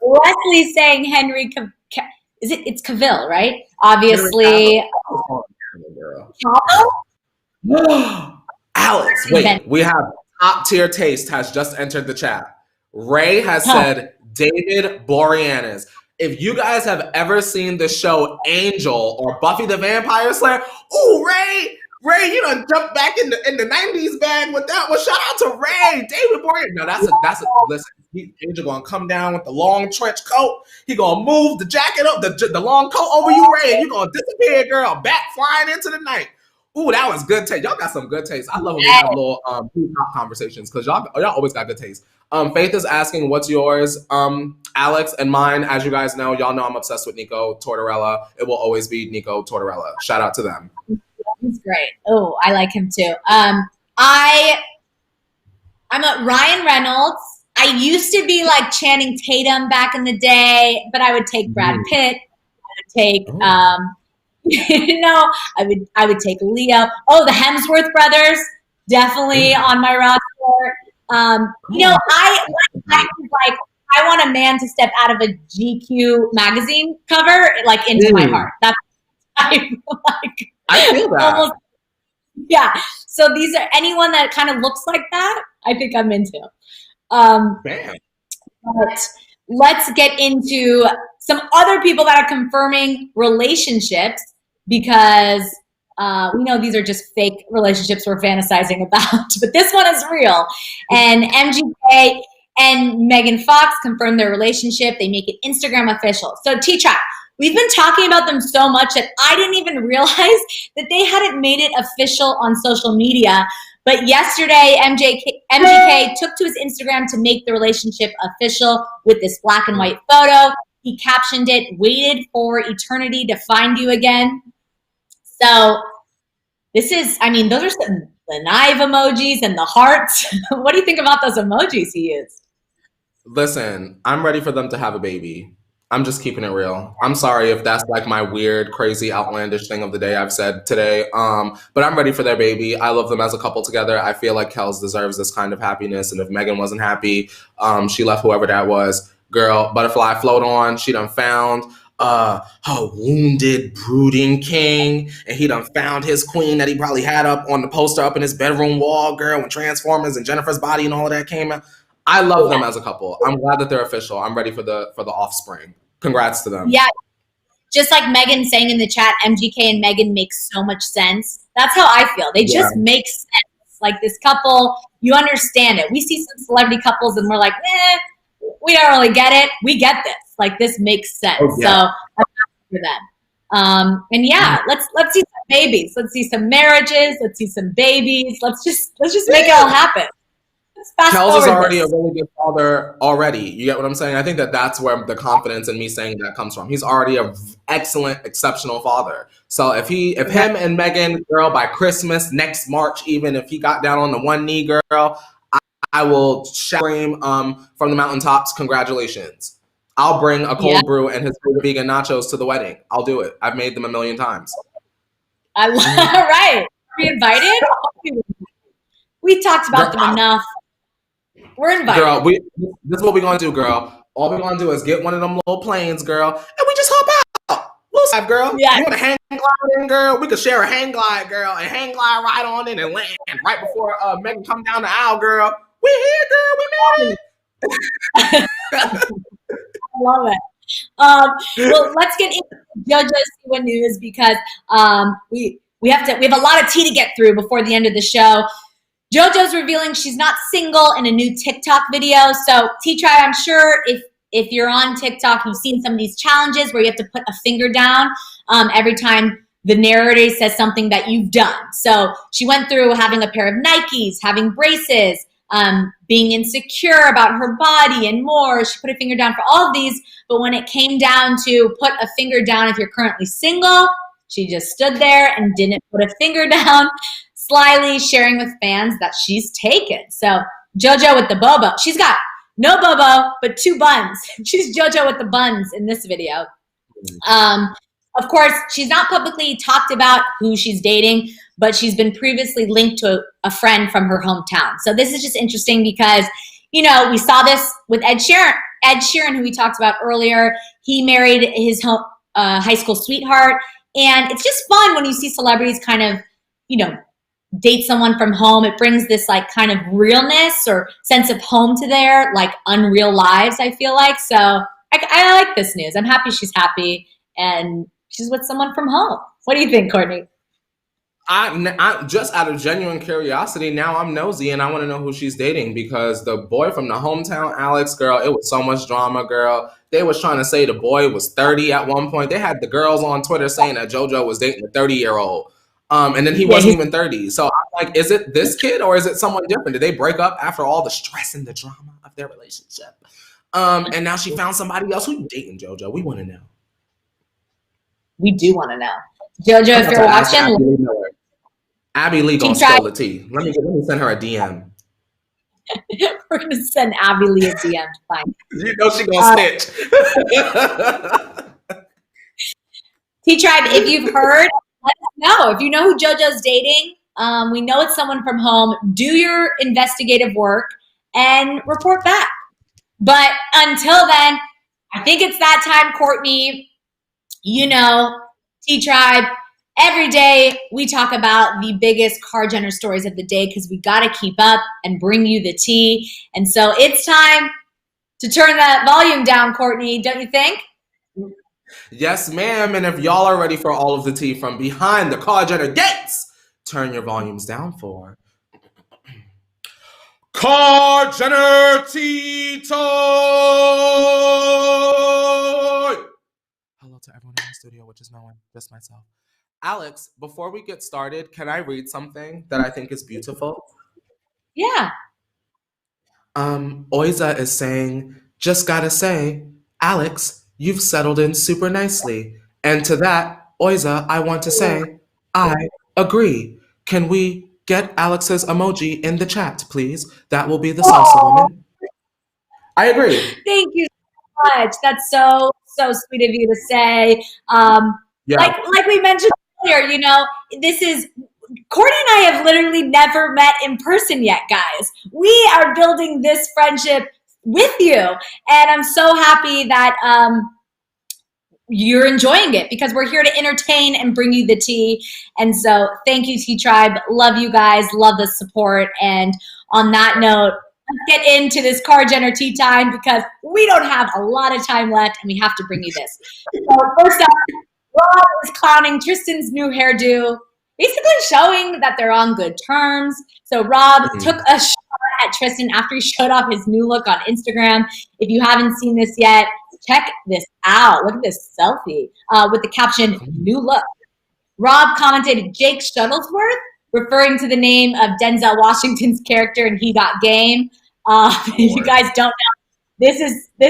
Leslie's saying Henry it's Cavill, right? Obviously. Alex, wait, we have top tier taste has just entered the chat. Ray has said David Boreanaz. If you guys have ever seen the show Angel or Buffy the Vampire Slayer, ooh, Ray, you done jumped back in the 90s bag with that one. Shout out to Ray, David Boreanaz. No, that's a listen. Angel gonna come down with the long trench coat. He gonna move the jacket up, the long coat over you, Ray, and you gonna disappear, girl, back flying into the night. Ooh, that was good taste. Y'all got some good taste. I love when we have little top conversations because y'all always got good taste. Faith is asking, what's yours? Alex and mine, as you guys know, y'all know I'm obsessed with Nico Tortorella. It will always be Nico Tortorella. Shout out to them. He's great. Oh, I like him too. I'm a Ryan Reynolds. I used to be like Channing Tatum back in the day, but I would take Brad Pitt. I would take I would take Leo. Oh, the Hemsworth brothers, definitely on my roster. I want a man to step out of a GQ magazine cover, like into my heart. That's I feel that. Almost, yeah. So these are anyone that kind of looks like that. I think I'm into. But let's get into some other people that are confirming relationships because we know these are just fake relationships we're fantasizing about, but this one is real. And MGK and Megan Fox confirmed their relationship. They make it Instagram official. So T-Trap, we've been talking about them so much that I didn't even realize that they hadn't made it official on social media. But yesterday, MGK took to his Instagram to make the relationship official with this black and white photo. He captioned it, "Waited for eternity to find you again." So this is, those are some the knife emojis and the hearts. What do you think about those emojis he used? Listen, I'm ready for them to have a baby. I'm just keeping it real. I'm sorry if that's like my weird, crazy, outlandish thing of the day I've said today. But I'm ready for their baby. I love them as a couple together. I feel like Kels deserves this kind of happiness. And if Megan wasn't happy, she left whoever that was. Girl, butterfly float on. She done found her wounded, brooding king. And he done found his queen that he probably had up on the poster up in his bedroom wall, girl, when Transformers and Jennifer's Body and all of that came out. I love them as a couple. I'm glad that they're official. I'm ready for the offspring. Congrats to them. Yeah. Just like Megan saying in the chat, MGK and Megan make so much sense. That's how I feel. They just make sense. Like this couple, you understand it. We see some celebrity couples and we're like, we don't really get it. We get this. Like this makes sense. Oh, yeah. So I'm happy for them. And let's see some babies. Let's see some marriages. Let's see some babies. Let's just make it all happen. Fast Kels is forward already this. a really good father already. You get what I'm saying? I think that that's where the confidence in me saying that comes from. He's already an excellent, exceptional father. So if him and Megan, girl, by Christmas, next March even, if he got down on the one knee, girl, I will scream from the mountaintops, congratulations. I'll bring a cold brew and his favorite vegan nachos to the wedding. I'll do it. I've made them a million times. I love right. Are we invited? We talked about them enough. We're invited. Girl, this is what we're gonna do, girl. All we're gonna do is get one of them little planes, girl, and we just hop out. We'll have, girl. Yeah. You want a hang glide in, girl? We could share a hang glide, girl, and hang glide right on in and land right before Megan come down the aisle, girl. We're here, girl. We made it. I love it. Well, let's get into JoJo's Siwa news because we have a lot of tea to get through before the end of the show. JoJo's revealing she's not single in a new TikTok video. So T-Tribe, I'm sure if you're on TikTok, you've seen some of these challenges where you have to put a finger down every time the narrator says something that you've done. So she went through having a pair of Nikes, having braces, being insecure about her body and more. She put a finger down for all of these, but when it came down to put a finger down if you're currently single, she just stood there and didn't put a finger down, slyly sharing with fans that she's taken. So JoJo with the bobo. She's got no bobo, but 2 buns. She's JoJo with the buns in this video. Of course, she's not publicly talked about who she's dating, but she's been previously linked to a friend from her hometown. So this is just interesting because, you know, we saw this with Ed Sheeran, who we talked about earlier. He married his high school sweetheart. And it's just fun when you see celebrities kind of, you know, date someone from home. It brings this like kind of realness or sense of home to their like unreal lives, I feel like. So I like this news. I'm happy she's happy and she's with someone from home. What do you think, Courtney? I just out of genuine curiosity, now I'm nosy and I want to know who she's dating because the boy from the hometown, Alex, girl, it was so much drama, girl. They was trying to say the boy was 30 at one point. They had the girls on Twitter saying that JoJo was dating a 30-year-old. And then he wasn't even 30. So I'm like, is it this kid or is it someone different? Did they break up after all the stress and the drama of their relationship? And now she found somebody else. Who you dating, JoJo? We want to know. We do want to know. JoJo, if you're watching, Abby Lee gonna spill the tea. Let me send her a DM. We're gonna send Abby Lee a DM. Fine. You know she gonna snitch. T-Tribe, if you've heard, let us know. If you know who JoJo's dating, we know it's someone from home. Do your investigative work and report back. But until then, I think it's that time, Courtney. You know, T-Tribe, every day we talk about the biggest car Jenner stories of the day because we got to keep up and bring you the tea. And so it's time to turn that volume down, Courtney, don't you think? Yes, ma'am. And if y'all are ready for all of the tea from behind the car Jenner gates, turn your volumes down for Car Jenner Tea Time! Hello to everyone in the studio, which is no one, just myself. Alex, before we get started, can I read something that I think is beautiful? Yeah. Oiza is saying, just gotta say, Alex, you've settled in super nicely. And to that, Oiza, I want to say, I agree. Can we get Alex's emoji in the chat, please? That will be the salsa woman. I agree. Thank you so much. That's so sweet of you to say. Like we mentioned earlier, you know, this is Courtney and I have literally never met in person yet, guys. We are building this friendship with you, and I'm so happy that you're enjoying it because we're here to entertain and bring you the tea. And so thank you, T-Tribe. Love you guys. Love the support. And on that note, let's get into this Car Jenner tea time because we don't have a lot of time left and we have to bring you this. So first up, Rob is clowning Tristan's new hairdo, basically showing that they're on good terms. So Rob took a shot at Tristan after he showed off his new look on Instagram. If you haven't seen this yet, check this out. Look at this selfie with the caption, new look. Rob commented Jake Shuttlesworth, referring to the name of Denzel Washington's character in He Got Game. You guys don't know. This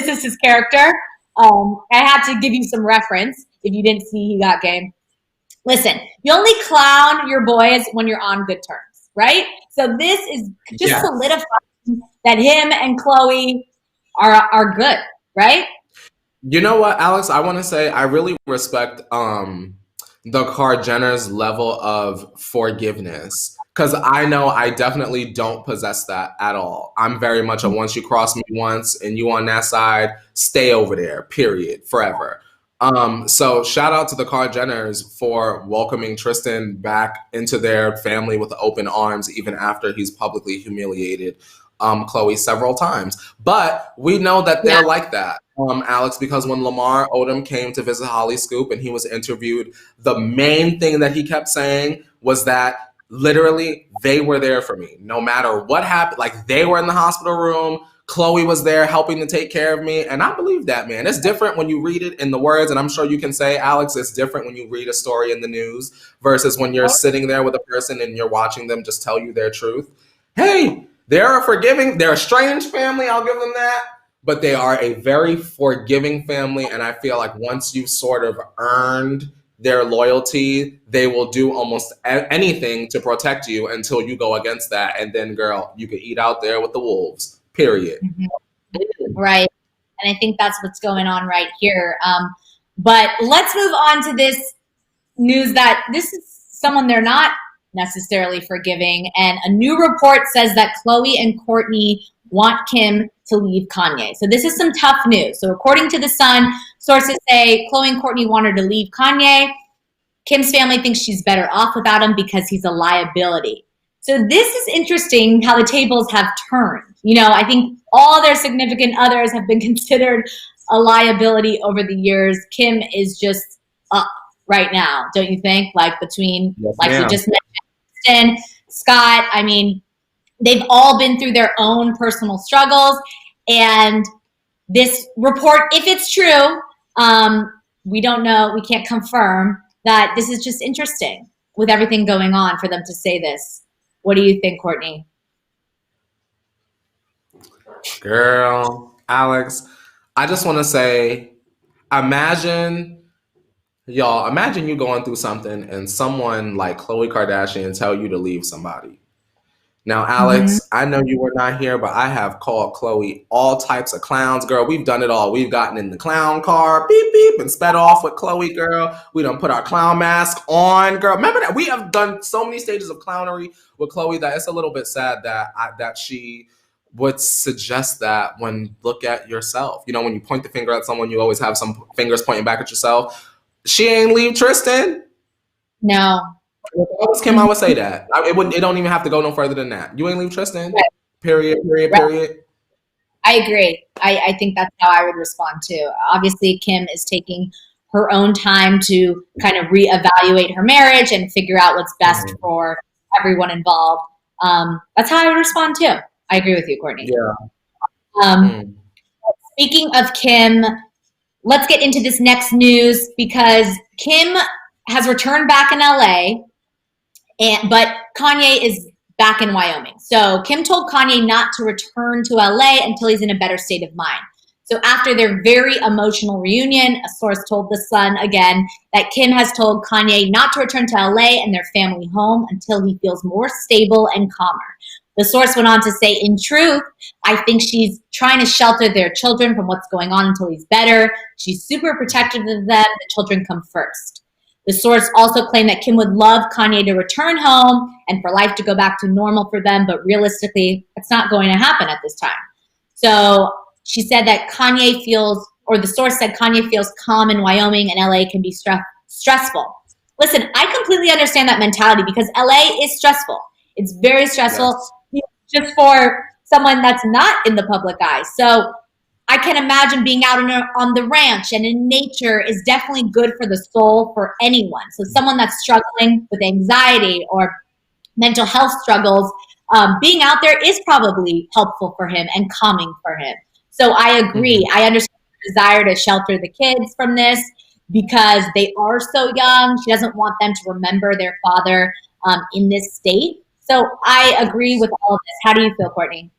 is his character. I had to give you some reference if you didn't see he got game. Listen, you only clown your boys when you're on good terms, right? So this is just solidifying that him and Chloe are good, right? You know what, Alex? I want to say I really respect the Kardashians' level of forgiveness, because I know I definitely don't possess that at all. I'm very much a once you cross me once and you on that side, stay over there, period, forever. So shout out to the Kardashians for welcoming Tristan back into their family with open arms, even after he's publicly humiliated Chloe several times. But we know that they're like that, Alex, because when Lamar Odom came to visit Hollyscoop and he was interviewed, the main thing that he kept saying was that literally they were there for me. No matter what happened, like they were in the hospital room, Chloe was there helping to take care of me. And I believe that, man. It's different when you read it in the words. And I'm sure you can say, Alex, it's different when you read a story in the news versus when you're sitting there with a person and you're watching them just tell you their truth. Hey, they're a strange family, I'll give them that, but they are a very forgiving family, and I feel like once you've sort of earned their loyalty, they will do almost anything to protect you until you go against that, and then, girl, you can eat out there with the wolves, period. Mm-hmm. Right, and I think that's what's going on right here. But let's move on to this news that this is someone they're not necessarily forgiving, and a new report says that Chloe and Courtney want Kim to leave Kanye. So this is some tough news. So according to The Sun, sources say Chloe and Courtney want her to leave Kanye. Kim's family thinks she's better off without him because he's a liability. So this is interesting how the tables have turned. You know, I think all their significant others have been considered a liability over the years. Kim is just up right now, don't you think? Like between, we just mentioned, Scott, I mean, they've all been through their own personal struggles. And this report, if it's true, we don't know, we can't confirm that this is just interesting with everything going on for them to say this. What do you think, Courtney? Girl, Alex, I just want to say, imagine you going through something and someone like Khloe Kardashian tell you to leave somebody. Now, Alex, I know you were not here, but I have called Chloe all types of clowns. Girl, we've done it all. We've gotten in the clown car, beep, beep, and sped off with Chloe, girl. We done put our clown mask on, girl. Remember that? We have done so many stages of clownery with Chloe that it's a little bit sad that she would suggest that when look at yourself. You know, when you point the finger at someone, you always have some fingers pointing back at yourself. She ain't leave Tristan. No. If I was Kim, I would say that. It don't even have to go no further than that. You ain't leave Tristan. Right. Period. I agree. I think that's how I would respond too. Obviously, Kim is taking her own time to kind of reevaluate her marriage and figure out what's best for everyone involved. That's how I would respond too. I agree with you, Courtney. Yeah. Speaking of Kim, let's get into this next news because Kim has returned back in LA, but Kanye is back in Wyoming. So Kim told Kanye not to return to LA until he's in a better state of mind. So after their very emotional reunion, a source told The Sun again that Kim has told Kanye not to return to LA and their family home until he feels more stable and calmer. The source went on to say, in truth, I think she's trying to shelter their children from what's going on until he's better. She's super protective of them. The children come first. The source also claimed that Kim would love Kanye to return home and for life to go back to normal for them, but realistically, it's not going to happen at this time. So she said that the source said Kanye feels calm in Wyoming and LA can be stressful. Listen, I completely understand that mentality because LA is stressful. It's very stressful just for someone that's not in the public eye. So I can imagine being out on the ranch and in nature is definitely good for the soul for anyone. So someone that's struggling with anxiety or mental health struggles, being out there is probably helpful for him and calming for him. So I agree. I understand the desire to shelter the kids from this because they are so young. She doesn't want them to remember their father in this state. So I agree with all of this. How do you feel, Courtney?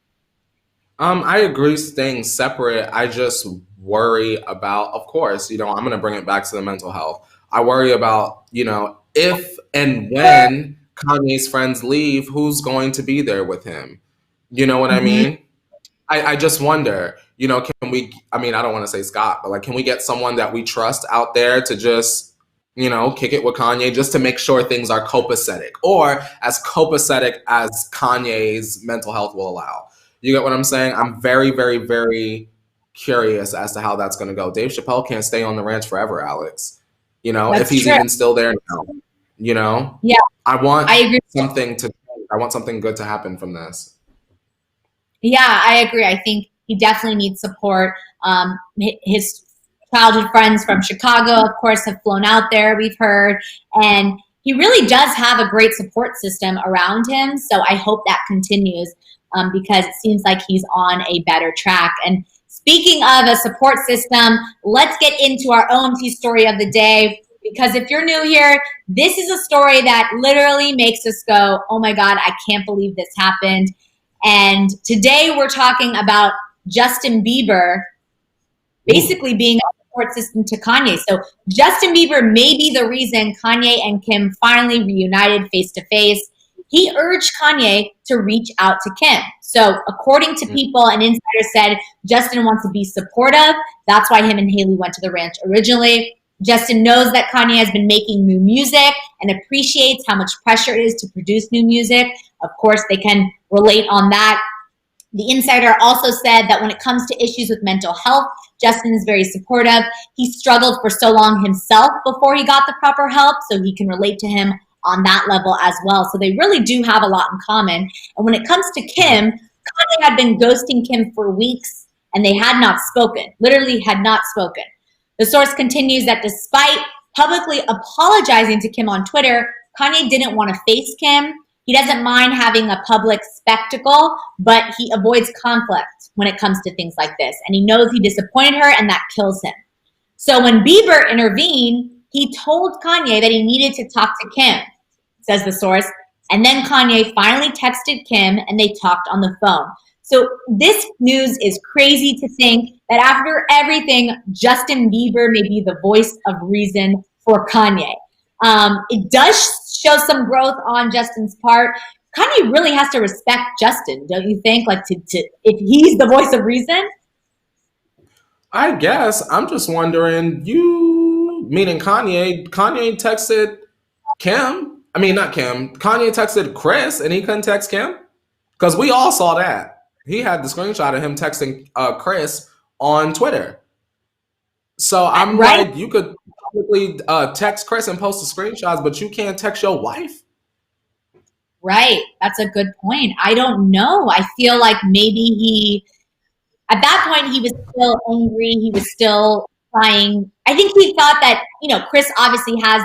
I agree staying separate. I just worry about, of course, I'm going to bring it back to the mental health. I worry about, if and when Kanye's friends leave, who's going to be there with him? You know what I Mhm. mean? I just wonder, can we, I don't want to say Scott, but like, can we get someone that we trust out there to just, kick it with Kanye just to make sure things are copacetic or as copacetic as Kanye's mental health will allow? You get what I'm saying? I'm very, very, very curious as to how that's going to go. Dave Chappelle can't stay on the ranch forever, Alex. If That's he's true. even still there now, Yeah, I want I agree. I want something good to happen from this. Yeah, I agree. I think he definitely needs support. His childhood friends from Chicago, of course, have flown out there, we've heard. And he really does have a great support system around him. So I hope that continues because it seems like he's on a better track. And speaking of a support system, let's get into our OMT story of the day. Because if you're new here, this is a story that literally makes us go, oh my God, I can't believe this happened. And today we're talking about Justin Bieber basically being a support system to Kanye. So Justin Bieber may be the reason Kanye and Kim finally reunited face to face. He urged Kanye to reach out to Kim. So according to people, an insider said Justin wants to be supportive. That's why him and Haley went to the ranch originally. Justin knows that Kanye has been making new music and appreciates how much pressure it is to produce new music. Of course, they can relate on that. The insider also said that when it comes to issues with mental health, Justin is very supportive. He struggled for so long himself before he got the proper help, so he can relate to him on that level as well. So they really do have a lot in common. And when it comes to Kim, Kanye had been ghosting Kim for weeks, and they had not spoken, literally had not spoken. The source continues that despite publicly apologizing to Kim on Twitter, Kanye didn't want to face Kim. He doesn't mind having a public spectacle, but he avoids conflict when it comes to things like this. And he knows he disappointed her, and that kills him. So when Bieber intervened, he told Kanye that he needed to talk to Kim, says the source. And then Kanye finally texted Kim, and they talked on the phone. So this news is crazy to think that after everything, Justin Bieber may be the voice of reason for Kanye. It does show some growth on Justin's part. Kanye really has to respect Justin, don't you think? Like, if he's the voice of reason? I guess. I'm just wondering, you, meaning Kanye texted Kim. I mean, not Kim. Kanye texted Chris and he couldn't text Kim? Because we all saw that. He had the screenshot of him texting Chris on Twitter. So I'm Right? like, you could publicly text Chris and post the screenshots, but you can't text your wife? Right. That's a good point. I don't know. I feel like maybe at that point, he was still angry. He was still trying. I think he thought that, Chris obviously has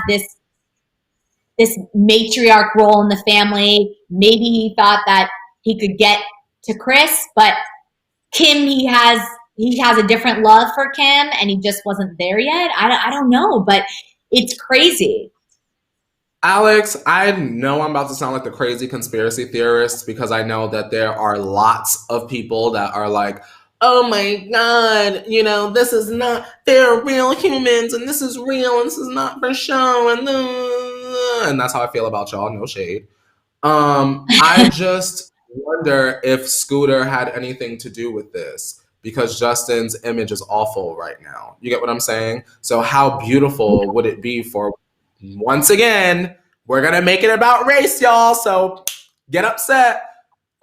this matriarch role in the family. Maybe he thought that he could get to Chris, but Kim, he has a different love for Kim, and he just wasn't there yet. I don't know, but it's crazy. Alex, I know I'm about to sound like the crazy conspiracy theorist because I know that there are lots of people that are like, oh my God, this is not, they're real humans and this is real and this is not for show. And that's how I feel about y'all, no shade. I just wonder if Scooter had anything to do with this because Justin's image is awful right now. You get what I'm saying? So how beautiful would it be for, once again, we're going to make it about race, y'all. So get upset.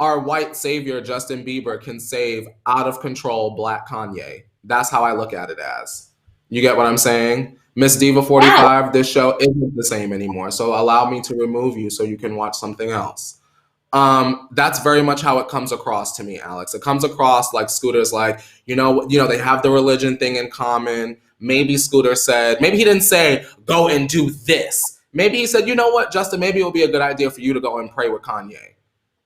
Our white savior, Justin Bieber, can save out of control Black Kanye. That's how I look at it as. You get what I'm saying? Miss Diva 45, this show isn't the same anymore. So allow me to remove you so you can watch something else. That's very much how it comes across to me, Alex. It comes across like Scooter's like, they have the religion thing in common. Maybe Scooter said, maybe he didn't say, go and do this. Maybe he said, you know what, Justin, maybe it would be a good idea for you to go and pray with Kanye.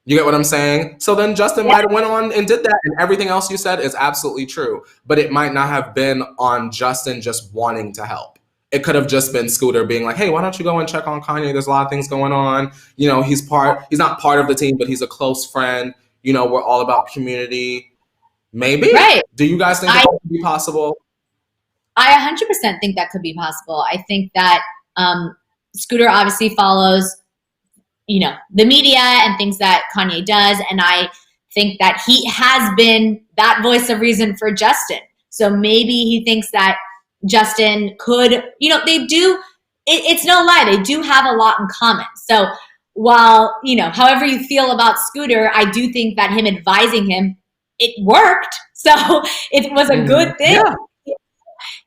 You get what I'm saying? So then Justin might have went on and did that, and everything else you said is absolutely true. But it might not have been on Justin just wanting to help. It could have just been Scooter being like, hey, why don't you go and check on Kanye? There's a lot of things going on. He's not part of the team, but he's a close friend. We're all about community. Maybe. Right. Do you guys think that could be possible? I 100% think that could be possible. I think that Scooter obviously follows, the media and things that Kanye does. And I think that he has been that voice of reason for Justin. So maybe he thinks that Justin could, they do, it's no lie, they do have a lot in common. So while, however you feel about Scooter, I do think that him advising him, it worked. So it was a good thing. Yeah.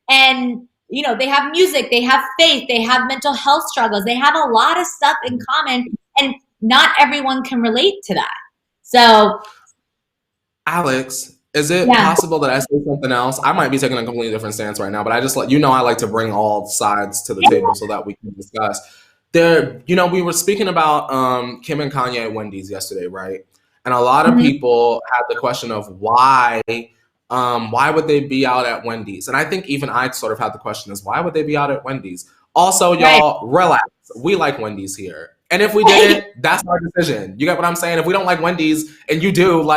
And, they have music, they have faith, they have mental health struggles, they have a lot of stuff in common, and not everyone can relate to that. So, Alex, is it possible that I say something else? I might be taking a completely different stance right now, but I just I like to bring all sides to the table so that we can discuss. We were speaking about Kim and Kanye at Wendy's yesterday, right? And a lot of people had the question of why would they be out at Wendy's? And I think even I sort of had the question is, why would they be out at Wendy's? Also, y'all, relax. We like Wendy's here. And if we didn't, that's our decision. You get what I'm saying? If we don't like Wendy's and you do,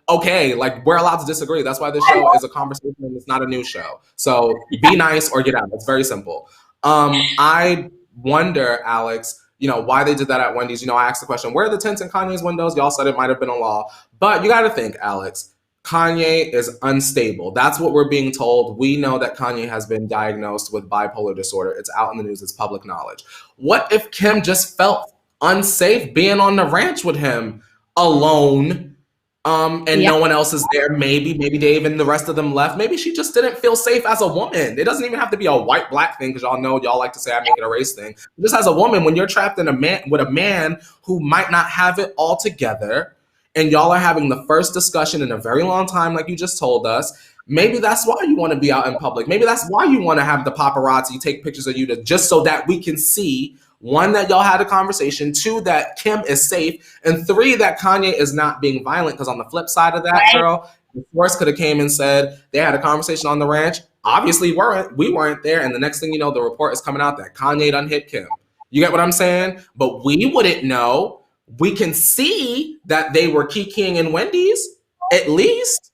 okay, we're allowed to disagree. That's why this show is a conversation and it's not a news show. So be nice or get out. It's very simple. I wonder, Alex, why they did that at Wendy's. I asked the question, where are the tints in Kanye's windows? Y'all said it might have been a law. But you got to think, Alex, Kanye is unstable. That's what we're being told. We know that Kanye has been diagnosed with bipolar disorder. It's out in the news. It's public knowledge. What if Kim just felt unsafe being on the ranch with him alone and no one else is there? Maybe Dave and the rest of them left. Maybe she just didn't feel safe as a woman. It doesn't even have to be a white-black thing, because y'all like to say I make it a race thing. Just as a woman, when you're trapped in with a man who might not have it all together, and y'all are having the first discussion in a very long time, like you just told us, maybe that's why you want to be out in public. Maybe that's why you want to have the paparazzi take pictures of you just so that we can see, 1, that y'all had a conversation, 2, that Kim is safe, and 3, that Kanye is not being violent. Because on the flip side of that, girl, the Force could have came and said they had a conversation on the ranch. Obviously, we weren't there, and the next thing you know, the report is coming out that Kanye done hit Kim. You get what I'm saying? But we wouldn't know. We can see that they were kikiing in Wendy's, at least.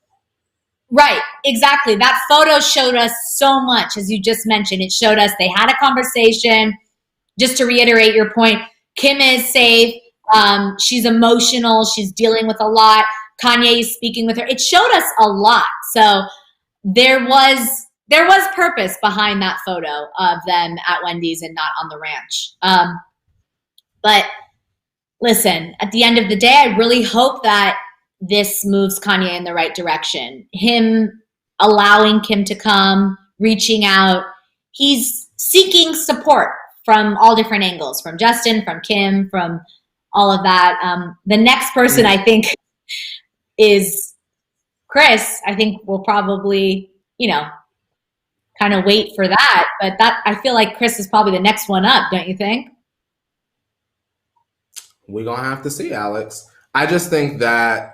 Right, exactly. That photo showed us so much, as you just mentioned. It showed us they had a conversation. Just to reiterate your point, Kim is safe. She's emotional. She's dealing with a lot. Kanye is speaking with her. It showed us a lot. So there was purpose behind that photo of them at Wendy's and not on the ranch. But listen, at the end of the day, I really hope that this moves Kanye in the right direction. Him allowing Kim to come, reaching out, he's seeking support from all different angles, from Justin, from Kim, from all of that. The next person I think is Chris. I think we'll probably, kind of wait for that. But I feel like Chris is probably the next one up, don't you think? We're going to have to see, Alex. I just think that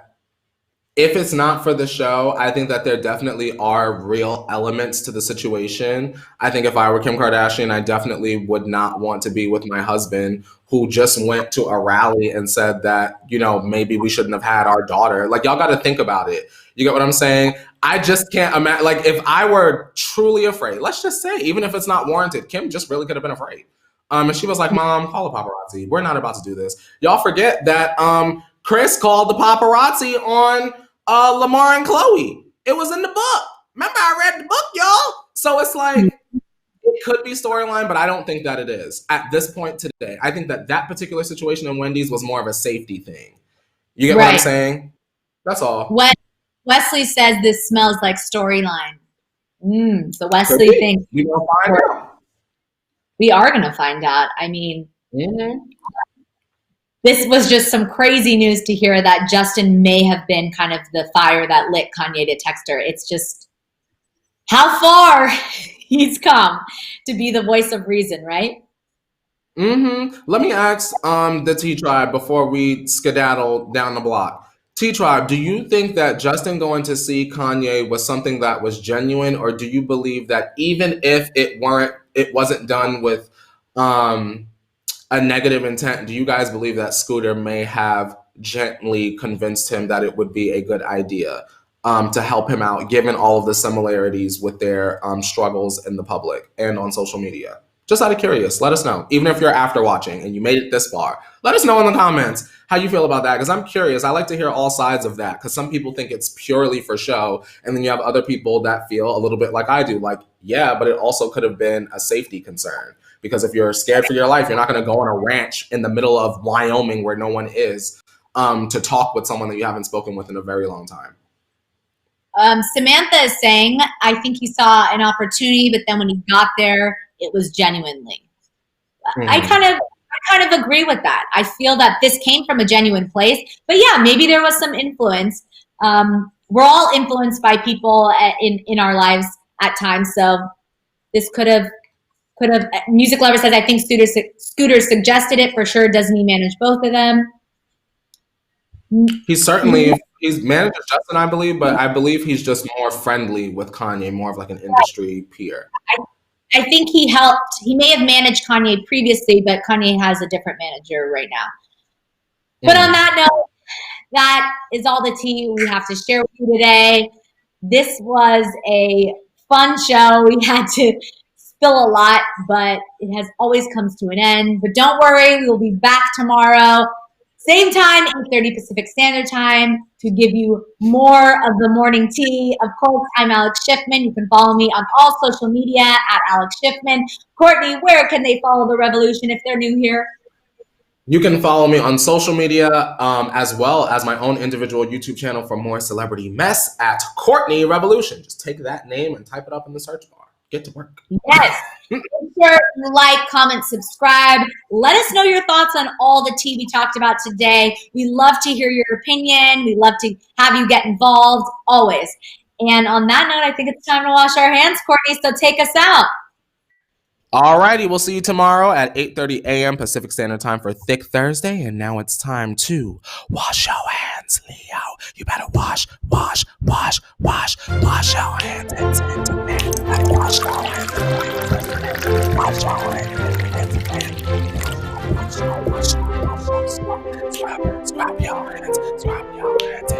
if it's not for the show, I think that there definitely are real elements to the situation. I think if I were Kim Kardashian, I definitely would not want to be with my husband, who just went to a rally and said that, maybe we shouldn't have had our daughter. Y'all got to think about it. You get what I'm saying? I just can't imagine. If I were truly afraid, let's just say, even if it's not warranted, Kim just really could have been afraid. And she was like, Mom, call the paparazzi. We're not about to do this. Y'all forget that Chris called the paparazzi on Lamar and Chloe. It was in the book. Remember, I read the book, y'all. So it's it could be storyline, but I don't think that it is at this point today. I think that particular situation in Wendy's was more of a safety thing. You get what I'm saying? That's all. Wesley says this smells like storyline. So Wesley thinks we gonna find out. We are going to find out. I mean, this was just some crazy news to hear that Justin may have been kind of the fire that lit Kanye to text her. It's just how far he's come to be the voice of reason, right? Let me ask the T-Tribe before we skedaddle down the block. T-Tribe, do you think that Justin going to see Kanye was something that was genuine, or do you believe that even if it wasn't done with a negative intent, do you guys believe that Scooter may have gently convinced him that it would be a good idea? to help him out, given all of the similarities with their struggles in the public and on social media? Just out of curious, let us know. Even if you're after watching and you made it this far, let us know in the comments how you feel about that, because I'm curious. I like to hear all sides of that, because some people think it's purely for show, and then you have other people that feel a little bit like I do, like, yeah, but it also could have been a safety concern, because if you're scared for your life, you're not going to go on a ranch in the middle of Wyoming where no one is to talk with someone that you haven't spoken with in a very long time. Samantha is saying, I think he saw an opportunity, but then when he got there, it was genuinely. I kind of agree with that. I feel that this came from a genuine place, but yeah, maybe there was some influence. We're all influenced by people in our lives at times, so this could have. Music Lover says, I think Scooter suggested it for sure. Doesn't he manage both of them? He's managed Justin, I believe, but I believe he's just more friendly with Kanye, more of like an industry peer. I think he may have managed Kanye previously, but Kanye has a different manager right now. But on that note, that is all the tea we have to share with you today. This was a fun show. We had to spill a lot, but it has always comes to an end. But don't worry, we will be back tomorrow. Same time, 8:30 Pacific Standard Time, to give you more of the morning tea. Of course, I'm Alex Schiffman. You can follow me on all social media at Alex Schiffman. Courtney, where can they follow the revolution if they're new here? You can follow me on social media, as well as my own individual YouTube channel for more celebrity mess at Courtney Revolution. Just take that name and type it up in the search bar. Get to work. Yes. Make sure you like, comment, subscribe. Let us know your thoughts on all the tea we talked about today. We love to hear your opinion. We love to have you get involved, always. And on that note, I think it's time to wash our hands, Courtney, so take us out. Alrighty, we'll see you tomorrow at 8:30 a.m. Pacific Standard Time for Thick Thursday. And now it's time to wash your hands, Leo. You better wash your hands. Wash your hands. Wash your hands. Swap your hands. Swap your hands.